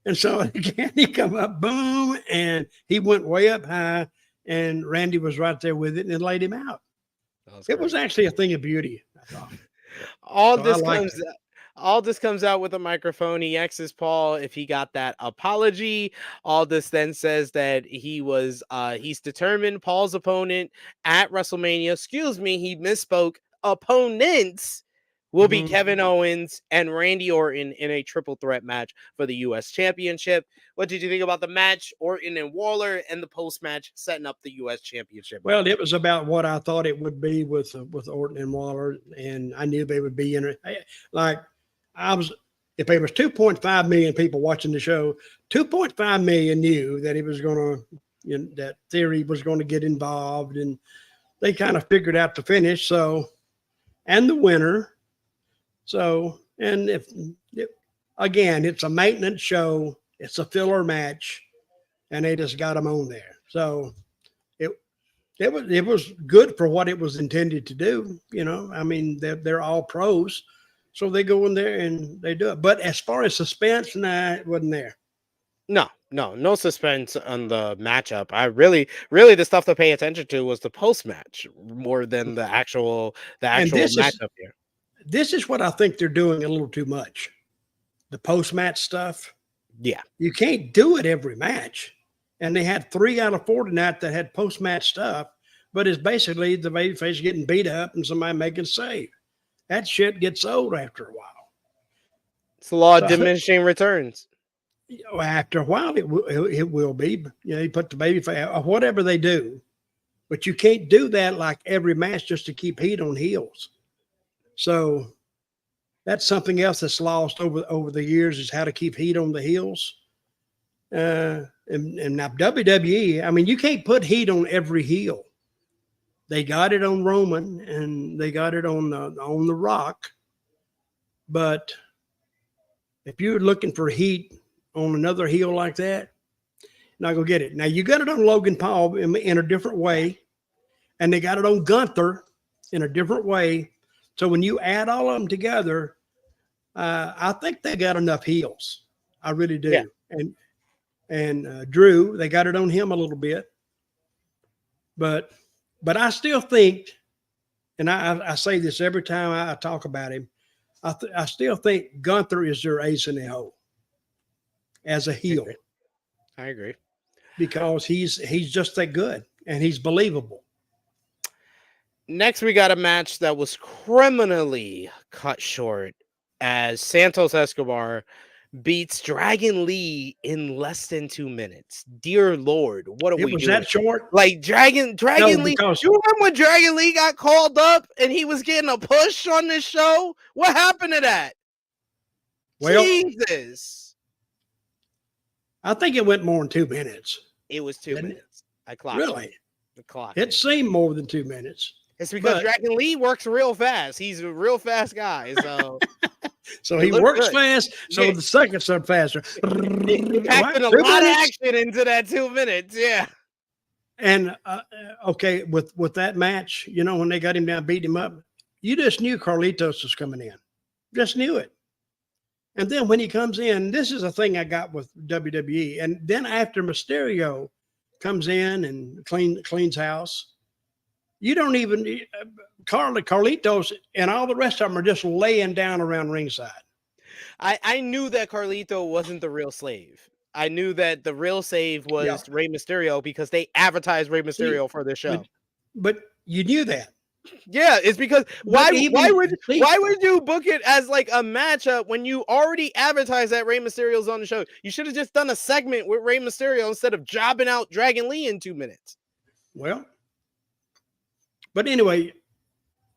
And so again, he come up, boom, and he went way up high, and Randy was right there with it and laid him out. It was actually a thing of beauty, I thought. Aldis comes out with a microphone. He asks Paul if he got that apology. Aldis then says that he's determined Paul's opponent at WrestleMania. Excuse me, he misspoke. Opponents will be Kevin Owens and Randy Orton in a triple threat match for the U.S. Championship. What did you think about the match, Orton and Waller, and the post-match setting up the U.S. Championship? Well, it was about what I thought it would be with Orton and Waller, and I knew they would be in it. If there was 2.5 million people watching the show, 2.5 million knew that he was going to, that Theory was going to get involved, and they kind of figured out the finish. So, and the winner. So, and again, it's a maintenance show. It's a filler match, and they just got them on there. So it was good for what it was intended to do. I mean, they're all pros, so they go in there and they do it. But as far as suspense, nah, it wasn't there. No suspense on the matchup. I really the stuff to pay attention to was the post match more than the actual matchup here. This is what I think they're doing a little too much. The post-match stuff. Yeah. You can't do it every match. And they had 3 out of 4 tonight that had post-match stuff, but it's basically the babyface getting beat up and somebody making a save. That shit gets old after a while. It's a law of diminishing returns. After a while, it will be. You put the babyface, or whatever they do. But you can't do that like every match just to keep heat on heels. So that's something else that's lost over the years, is how to keep heat on the heels. And now WWE, I mean, you can't put heat on every heel. They got it on Roman and they got it on the Rock. But if you're looking for heat on another heel like that, not gonna get it. Now you got it on Logan Paul in a different way, and they got it on Gunther in a different way. So when you add all of them together, I think they got enough heels. I really do. Yeah. And Drew, they got it on him a little bit. But I still think, and I say this every time I talk about him, I still think Gunther is their ace in the hole as a heel. I agree. Because he's just that good, and he's believable. Next, we got a match that was criminally cut short as Santos Escobar beats Dragon Lee in less than 2 minutes. Dear Lord, what are we doing? Was that short? Like Dragon Lee. You remember when Dragon Lee got called up and he was getting a push on this show? What happened to that? Well, Jesus. I think it went more than 2 minutes. It was 2 minutes. I clocked really? The clock. It seemed more than 2 minutes. It's because Dragon Lee works real fast. He's a real fast guy. So So It he looked works good. fast, so Yeah. the seconds are faster. He packed in a 2 lot of minutes. action into that 2 minutes. Yeah. And okay, with that match, you know, when they got him down, beat him up, you just knew Carlitos was coming in. Just knew it. And then when he comes in, this is a thing I got with WWE. And then after Mysterio comes in and cleans house, you don't even Carlitos and all the rest of them are just laying down around ringside. I knew that Carlito wasn't the real slave. I knew that the real slave Yeah. was Rey Mysterio because they advertised Rey See, Mysterio for the show. but you knew that. Yeah, it's because But why see, would you book it as like a matchup when you already advertised that Rey Mysterio's on the show? You should have just done a segment with Rey Mysterio instead of jobbing out Dragon Lee in 2 minutes. well, but anyway,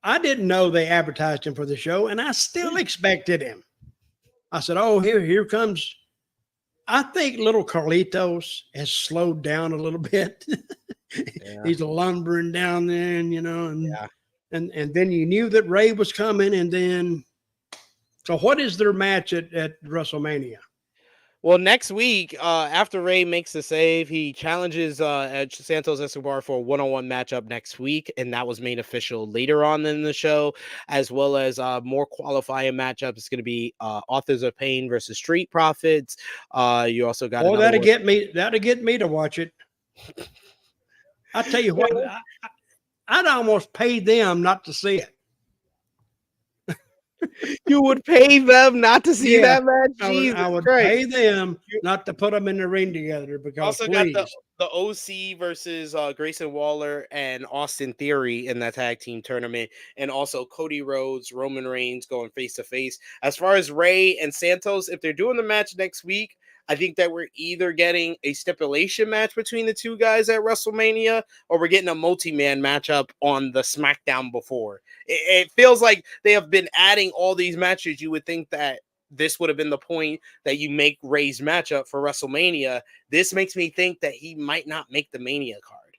I didn't know they advertised him for the show, and I still expected him. I said, "Oh, here comes." I think little Carlitos has slowed down a little bit. Yeah. He's lumbering down there, and you know, Yeah. and then you knew that Ray was coming, and then. So, what is their match at WrestleMania? Well, next week, after Ray makes the save, he challenges Santos Escobar for a one-on-one matchup next week, and that was made official later on in the show, as well as more qualifying matchups. It's going to be Authors of Pain versus Street Profits. You also got Oh, another that'll one. get me. That'll get me to watch it. I tell you what, I'd almost pay them not to see it. You would pay them not to see Yeah, that match? Jesus I would Christ. pay them not to put them in the ring together because Also please. got the OC versus Grayson Waller and Austin Theory in that tag team tournament, and also Cody Rhodes, Roman Reigns going face to face. As far as Ray and Santos, if they're doing the match next week, I think that we're either getting a stipulation match between the two guys at WrestleMania, or we're getting a multi-man matchup on the SmackDown before. It feels like they have been adding all these matches. You would think that this would have been the point that you make Ray's matchup for WrestleMania. This makes me think that he might not make the Mania card,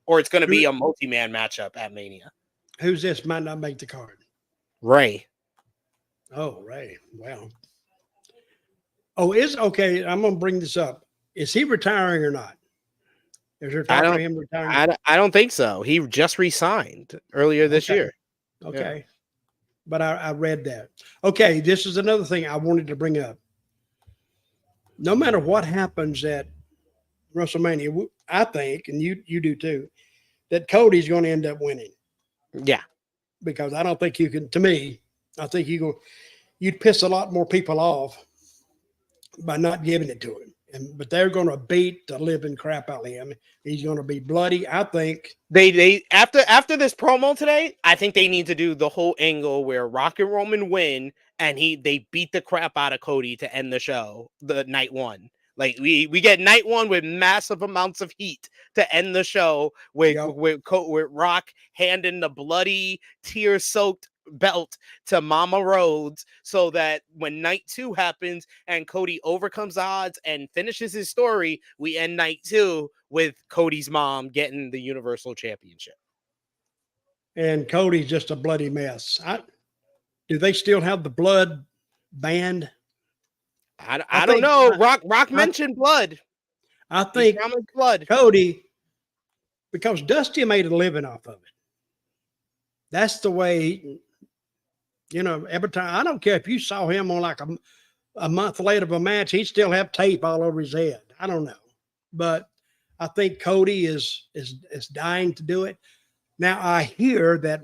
or it's going to be a multi-man matchup at Mania. Who's this might not make the card? Ray. Oh, Ray. Well. Oh, okay. I'm going to bring this up. Is he retiring or not? Is there talk of him retiring? I don't think so. He just resigned earlier this year. Okay. Yeah. But I read that. Okay, this is another thing I wanted to bring up. No matter what happens at WrestleMania, I think, and you do too, that Cody's going to end up winning. Yeah. Because I don't think you can, to me, I think you'd piss a lot more people off by not giving it to him. But they're going to beat the living crap out of him. He's going to be bloody. I think they after this promo today, I think they need to do the whole angle where Rock and Roman win and they beat the crap out of Cody to end the show, the night one. Like we get night one with massive amounts of heat to end the show with Rock handing the bloody, tear-soaked belt to Mama Rhodes, so that when night 2 happens and Cody overcomes odds and finishes his story, we end night 2 with Cody's mom getting the Universal Championship. And Cody's just a bloody mess. Do they still have the blood band? I don't know. Rock mentioned blood. I think blood. Cody, because Dusty made a living off of it. That's the way, you know, every time. I don't care if you saw him on like a month later of a match, he'd still have tape all over his head. I don't know. But I think Cody is dying to do it. Now I hear that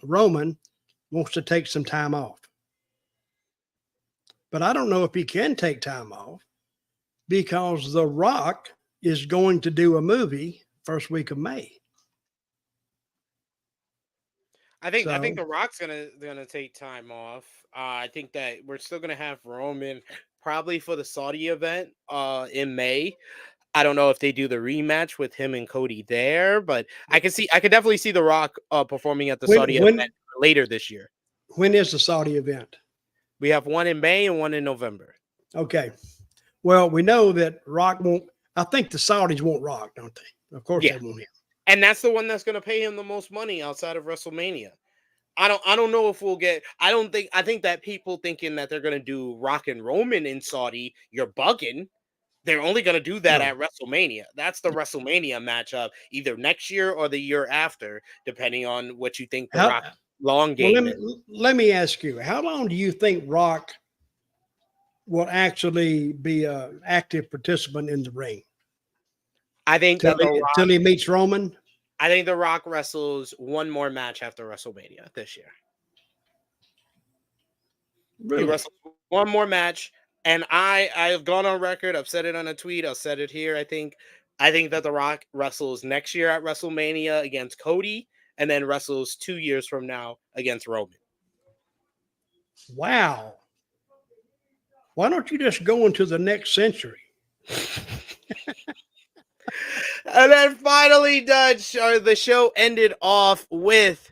Roman wants to take some time off. But I don't know if he can take time off because The Rock is going to do a movie first week of May. I think The Rock's gonna take time off. I think that we're still gonna have Roman probably for the Saudi event in May. I don't know if they do the rematch with him and Cody there, but I could definitely see The Rock performing at the Saudi event later this year. When is the Saudi event? We have one in May and one in November. Okay. Well, we know that Rock won't. I think the Saudis want Rock, don't they? Of course they want him. And that's the one that's going to pay him the most money outside of WrestleMania. I don't know if we'll get. I think that people thinking that they're gonna do Rock and Roman in Saudi, you're bugging. They're only gonna do that No. at WrestleMania. That's the WrestleMania matchup, either next year or the year after, depending on what you think the How, Rock long well, game is. let me ask you, how long do you think Rock will actually be an active participant in the ring? I think that the Rock. Till he meets Roman? I think the Rock wrestles one more match after WrestleMania this year. He Really? wrestles one more match, and I've gone on record. I've said it on a tweet. I'll said it here. I think that The Rock wrestles next year at WrestleMania against Cody, and then wrestles 2 years from now against Roman. Wow. Why don't you just go into the next century? And then finally, the show ended off with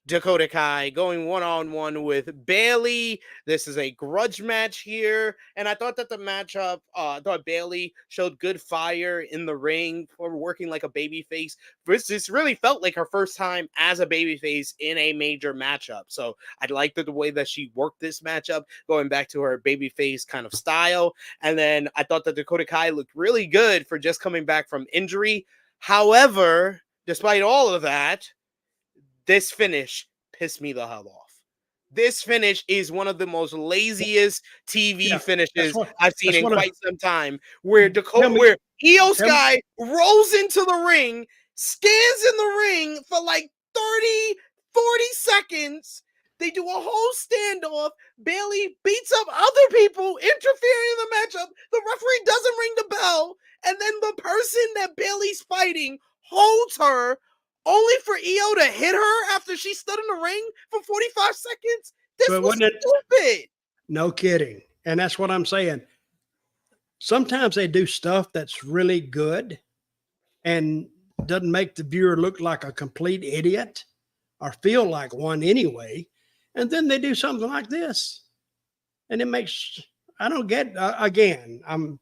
Dakota Kai going one-on-one with Bailey. This is a grudge match here, and I thought that the matchup, I thought Bailey showed good fire in the ring for working like a babyface. This really felt like her first time as a babyface in a major matchup, so I liked the way that she worked this matchup, going back to her babyface kind of style. And then I thought that Dakota Kai looked really good for just coming back from injury. However, despite all of that, this finish pissed me the hell off. This finish is one of the most laziest TV Yeah, finishes I've seen in what quite some time. Where Tell me- where Io tell me- Sky rolls into the ring, stands in the ring for like 30, 40 seconds. They do a whole standoff. Bailey beats up other people, interfering in the matchup. The referee doesn't ring the bell. And then the person that Bailey's fighting holds her, only for Io to hit her after she stood in the ring for 45 seconds. This But was wasn't it- stupid. No kidding. And that's what I'm saying. Sometimes they do stuff that's really good and doesn't make the viewer look like a complete idiot or feel like one anyway. And then they do something like this. And it makes, I don't get, again, I'm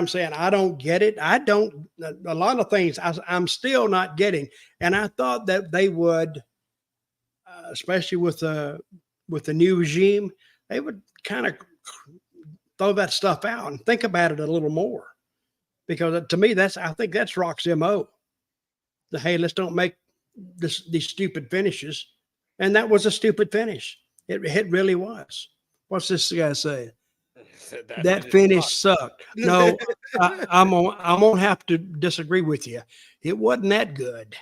saying I don't get it. A lot of things I'm still not getting. And I thought that they would, especially with the new regime, they would kind of throw that stuff out and think about it a little more. Because to me, I think that's Rock's MO. Hey, let's don't make these stupid finishes. And that was a stupid finish. It really was. What's this guy saying? That finish sucked. No, I'm gonna have to disagree with you. It wasn't that good.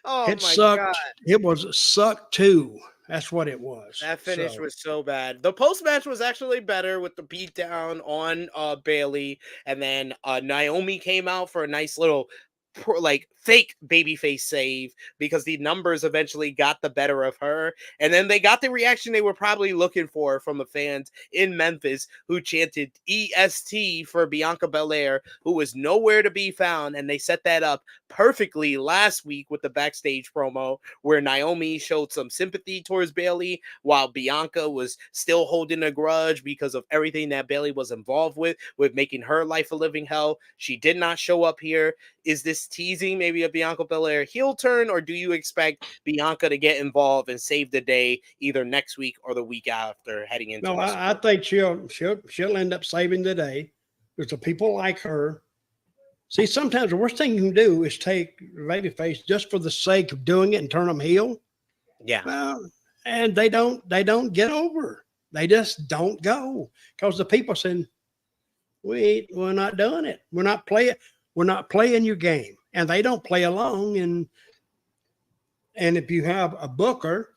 Oh It my sucked. God. It was sucked too. That's what it was. That finish was so bad. The post match was actually better with the beatdown on Bailey, and then Naomi came out for a nice little like fake babyface save because the numbers eventually got the better of her, and then they got the reaction they were probably looking for from the fans in Memphis who chanted EST for Bianca Belair, who was nowhere to be found. And they set that up perfectly last week with the backstage promo where Naomi showed some sympathy towards Bailey while Bianca was still holding a grudge because of everything that Bailey was involved with making her life a living hell. She did not show up here. Is this teasing maybe a Bianca Belair heel turn, or do you expect Bianca to get involved and save the day either next week or the week after heading into? No, I think she'll end up saving the day. There's the people like her. See, sometimes the worst thing you can do is take babyface just for the sake of doing it and turn them heel. Yeah. Well, and they don't get over. They just don't go because the people saying, we're not doing it. We're not playing your game. And they don't play along. And if you have a booker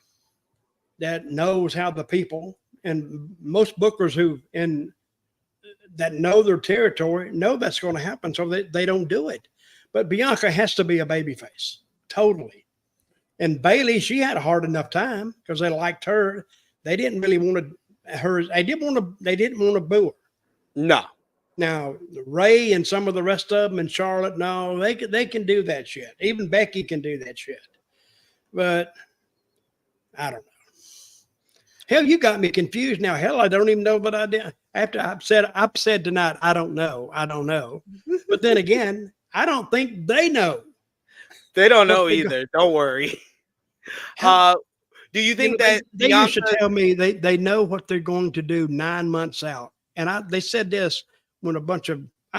that knows how the people, and most bookers that know their territory know that's going to happen, so they don't do it. But Bianca has to be a babyface, totally. And Bailey, she had a hard enough time because they liked her. They didn't really want her. They didn't want to boo her. No. Now, Ray and some of the rest of them and Charlotte, no, they can do that shit. Even Becky can do that shit. But I don't know. Hell, you got me confused now. Hell, I don't even know what I did. After I've said tonight, I don't know. But then again, I don't think they know. They don't what know they go, either. Don't worry. how, Do you you know, think that they used to Bianca? tell me they know what they're going to do 9 months out. And they said this when I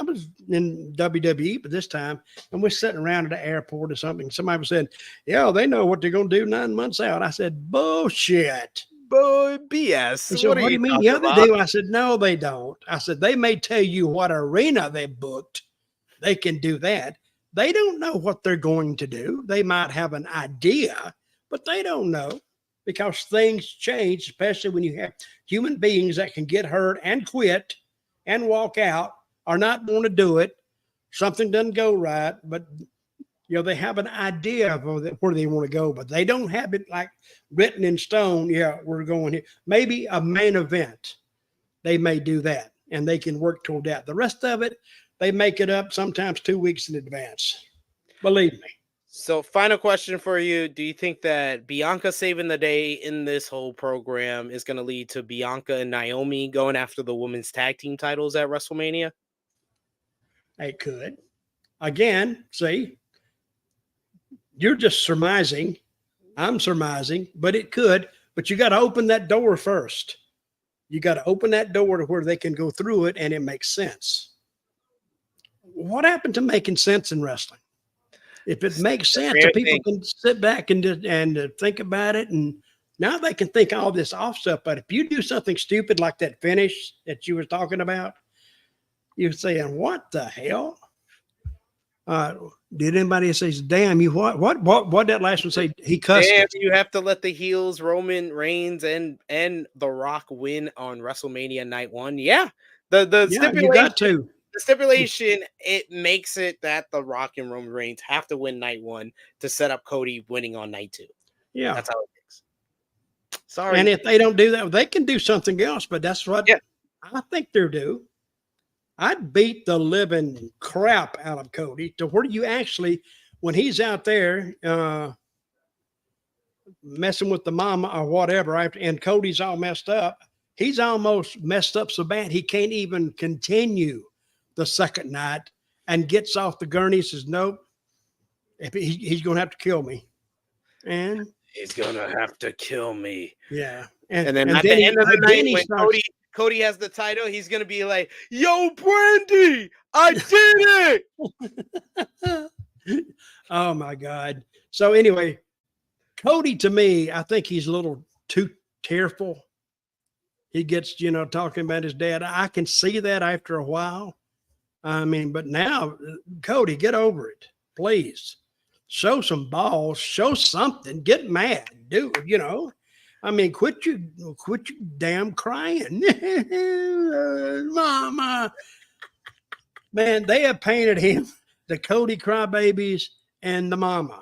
was in WWE but this time, and we're sitting around at the airport or something. Somebody was saying, yeah, they know what they're going to do 9 months out. I said, bullshit. Boy, BS. He said, What are what do you you mean? talking Yeah, they about? do. I said, no, they don't. I said, they may tell you what arena they booked. They can do that. They don't know what they're going to do. They might have an idea, but they don't know because things change, especially when you have human beings that can get hurt and quit and walk out or not want to do it. Something doesn't go right, but they have an idea of where they want to go, but they don't have it like written in stone. Yeah, we're going here. Maybe a main event. They may do that and they can work toward that. The rest of it, they make it up sometimes 2 weeks in advance. Believe me. So, final question for you. Do you think that Bianca saving the day in this whole program is going to lead to Bianca and Naomi going after the women's tag team titles at WrestleMania? It could. Again, see, you're just surmising. I'm surmising, but it could. But you got to open that door first. You got to open that door to where they can go through it and it makes sense. What happened to making sense in wrestling? If it makes sense, so people can sit back and think about it, and now they can think all this off stuff. But if you do something stupid like that finish that you were talking about, you're saying, "What the hell?" Did anybody say, "Damn you"? What that last one say? He cussed. Damn, you have to let the heels Roman Reigns and The Rock win on WrestleMania night 1. Yeah, the stipulation. You got to. The stipulation, it makes it that The Rock and Roman Reigns have to win night 1 to set up Cody winning on night 2. Yeah. That's how it works. Sorry. And if they don't do that, they can do something else, but that's what I think they're due. I'd beat the living crap out of Cody to where you actually, when he's out there messing with the mama or whatever, and Cody's all messed up, he's almost messed up so bad he can't even continue the second night and gets off the gurney. Says, nope, he's going to have to kill me. And he's going to have to kill me. Yeah. And then at the end of the night, when Cody has the title, he's going to be like, yo, Brandy, I did it. Oh, my God. So anyway, Cody, to me, I think he's a little too tearful. He gets, talking about his dad. I can see that after a while. I mean, but now, Cody, get over it, please. Show some balls, show something, get mad, dude, I mean, quit your damn crying. Mama. Man, they have painted him the Cody crybabies and the mama.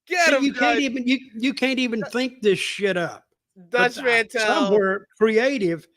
Get him, you can't even think this shit up. Dutch Mantell. Somewhere creative,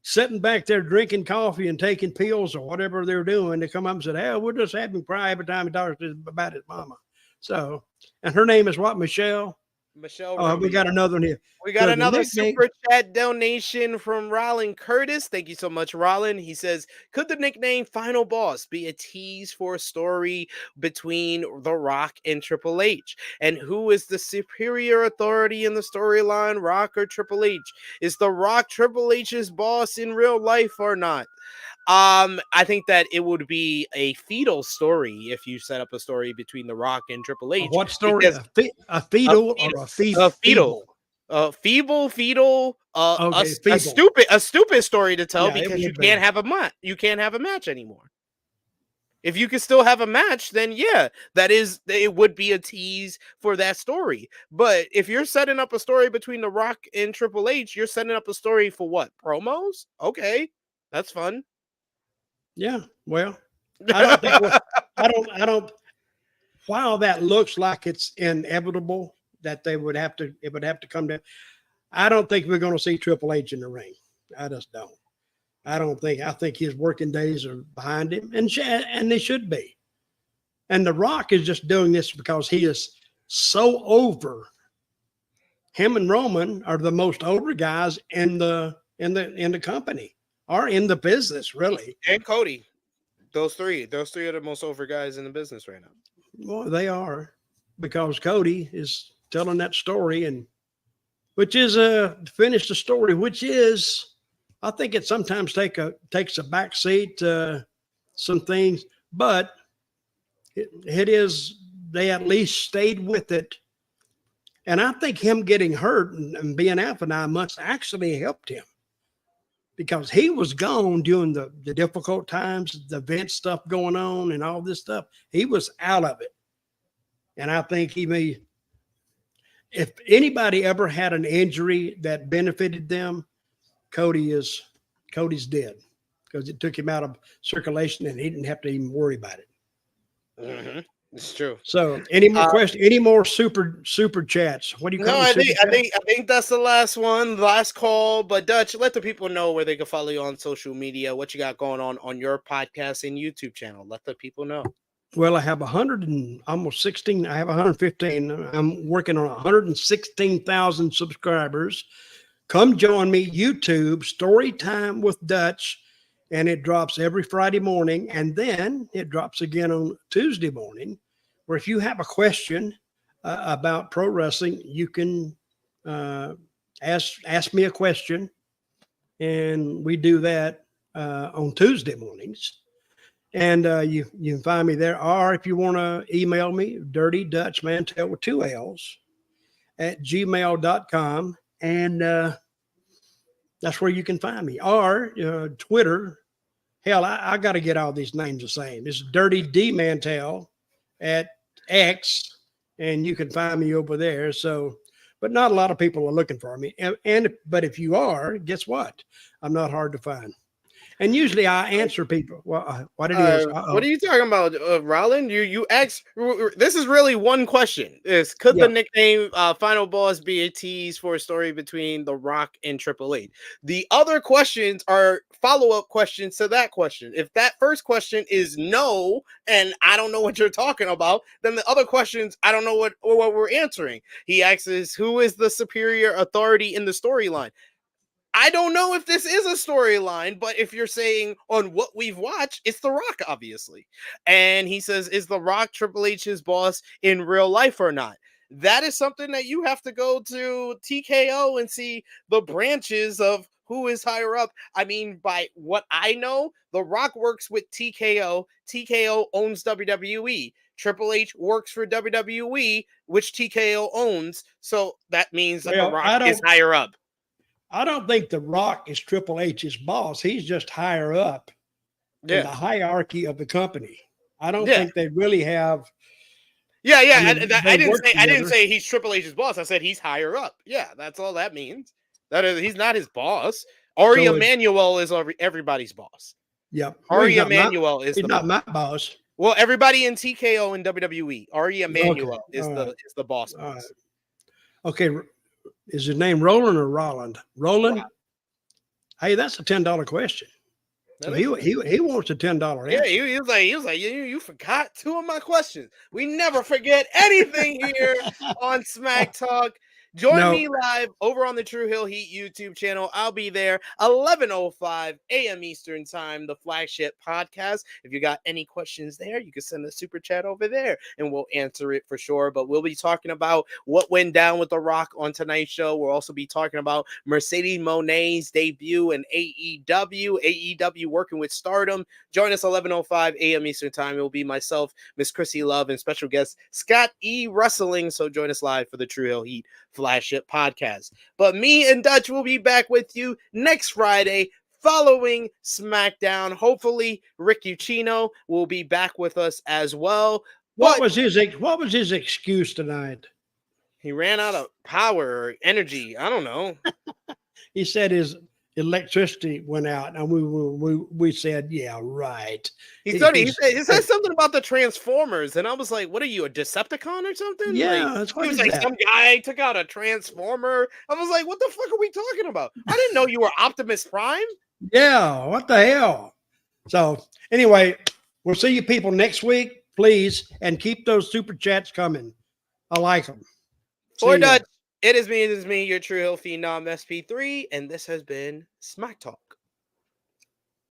sitting back there drinking coffee and taking pills or whatever they're doing, they come up and said, hey, we'll just have him cry every time he talks about his mama. So, and her name is what, Michelle? We got another one here. We got another super chat donation from Rollin Curtis. Thank you so much, Rollin. He says, could the nickname Final Boss be a tease for a story between The Rock and Triple H? And who is the superior authority in the storyline, Rock or Triple H? Is The Rock Triple H's boss in real life or not? I think that it would be a fetal story if you set up a story between The Rock and Triple H. What story? A fetal or a feeble? A fetal. Feeble. A stupid story to tell because you can't have a match. You can't have a match anymore. If you can still have a match, then yeah, it would be a tease for that story. But if you're setting up a story between The Rock and Triple H, you're setting up a story for what? Promos? Okay, that's fun. Yeah, well, I don't. While that looks like it's inevitable that it would have to come down, I don't think we're going to see Triple H in the ring. I just don't. I think his working days are behind him, and they should be. And The Rock is just doing this because he is so over. Him and Roman are the most over guys in the company or in the business, really. And Cody. Those three are the most over guys in the business right now. Well, they are, because Cody is telling that story, and which is to finish the story, which is, I think it sometimes takes a back seat some things, but it is, they at least stayed with it. And I think him getting hurt and being out for 9 months actually helped him, because he was gone during the difficult times, the event stuff going on and all this stuff. He was out of it. And I think if anybody ever had an injury that benefited them, Cody's dead, because it took him out of circulation and he didn't have to even worry about it. Mm-hmm. It's true. So, any more questions? Any more super chats? What do you call them? No, I think that's the last one, last call. But Dutch, let the people know where they can follow you on social media. What you got going on your podcast and YouTube channel. Let the people know. Well, I have 100 and almost 16. I have 115. I'm working on 116,000 subscribers. Come join me. YouTube Story Time with Dutch, and it drops every Friday morning, and then it drops again on Tuesday morning, where if you have a question about pro wrestling, you can ask me a question, and we do that on Tuesday mornings. And you can find me there. Or if you want to email me, Dirty Dutch Mantell with 2 L's at gmail.com. And that's where you can find me. Or Twitter. Hell, I got to get all these names the same. It's Dirty D Mantell at X, and you can find me over there. So, but not a lot of people are looking for me. But if you are, guess what? I'm not hard to find. And usually I answer people. Well, what it is. What are you talking about, Rollins? You asked. This is really one question: could the nickname Final Boss be a tease for a story between The Rock and Triple H? The other questions are follow-up questions to that question. If that first question is no, and I don't know what you're talking about, then the other questions I don't know what we're answering. He asks, "Who is the superior authority in the storyline?" I don't know if this is a storyline, but if you're saying on what we've watched, it's The Rock, obviously. And he says, is The Rock Triple H's boss in real life or not? That is something that you have to go to TKO and see the branches of who is higher up. I mean, by what I know, The Rock works with TKO. TKO owns WWE. Triple H works for WWE, which TKO owns. So that means that The Rock is higher up. I don't think The Rock is Triple H's boss. He's just higher up in the hierarchy of the company. I don't think they really have. Yeah. I mean, I didn't say he's Triple H's boss. I said he's higher up. Yeah, that's all that means. That is, he's not his boss. Ari Emanuel is everybody's boss. Yep. Ari Emanuel is not my boss. Well, everybody in TKO and WWE. Ari Emanuel is the boss. Okay. Is his name Roland or Roland? Roland? Hey, that's a $10 question. So he wants a $10 answer. Yeah, he was like, you forgot 2 of my questions. We never forget anything here on Smack Talk. Join me live over on the True Hill Heat YouTube channel. I'll be there 11:05 a.m. Eastern Time, the flagship podcast. If you got any questions there, you can send a super chat over there and we'll answer it for sure. But we'll be talking about what went down with The Rock on tonight's show. We'll also be talking about Mercedes Moné's debut in AEW working with Stardom. Join us 11:05 a.m. Eastern Time. It will be myself, Miss Chrissy Love, and special guest Scott E. Wrestling. So join us live for the True Hill Heat flagship podcast. But me and Dutch will be back with you next Friday following SmackDown. Hopefully Rick Ucchino will be back with us as well. What was his excuse tonight? He ran out of power or energy. I don't know. He said his electricity went out, and we said, yeah, right. He said something about the Transformers, and I was like, what are you, a Decepticon or something? Yeah, like, he was like, some guy took out a Transformer. I was like, what the fuck are we talking about? I didn't know you were Optimus Prime. Yeah, what the hell? So anyway, we'll see you people next week, please, and keep those super chats coming. I like them. For Dutch, it is me, your True Hill Phenom SP3, and this has been Smack Talk.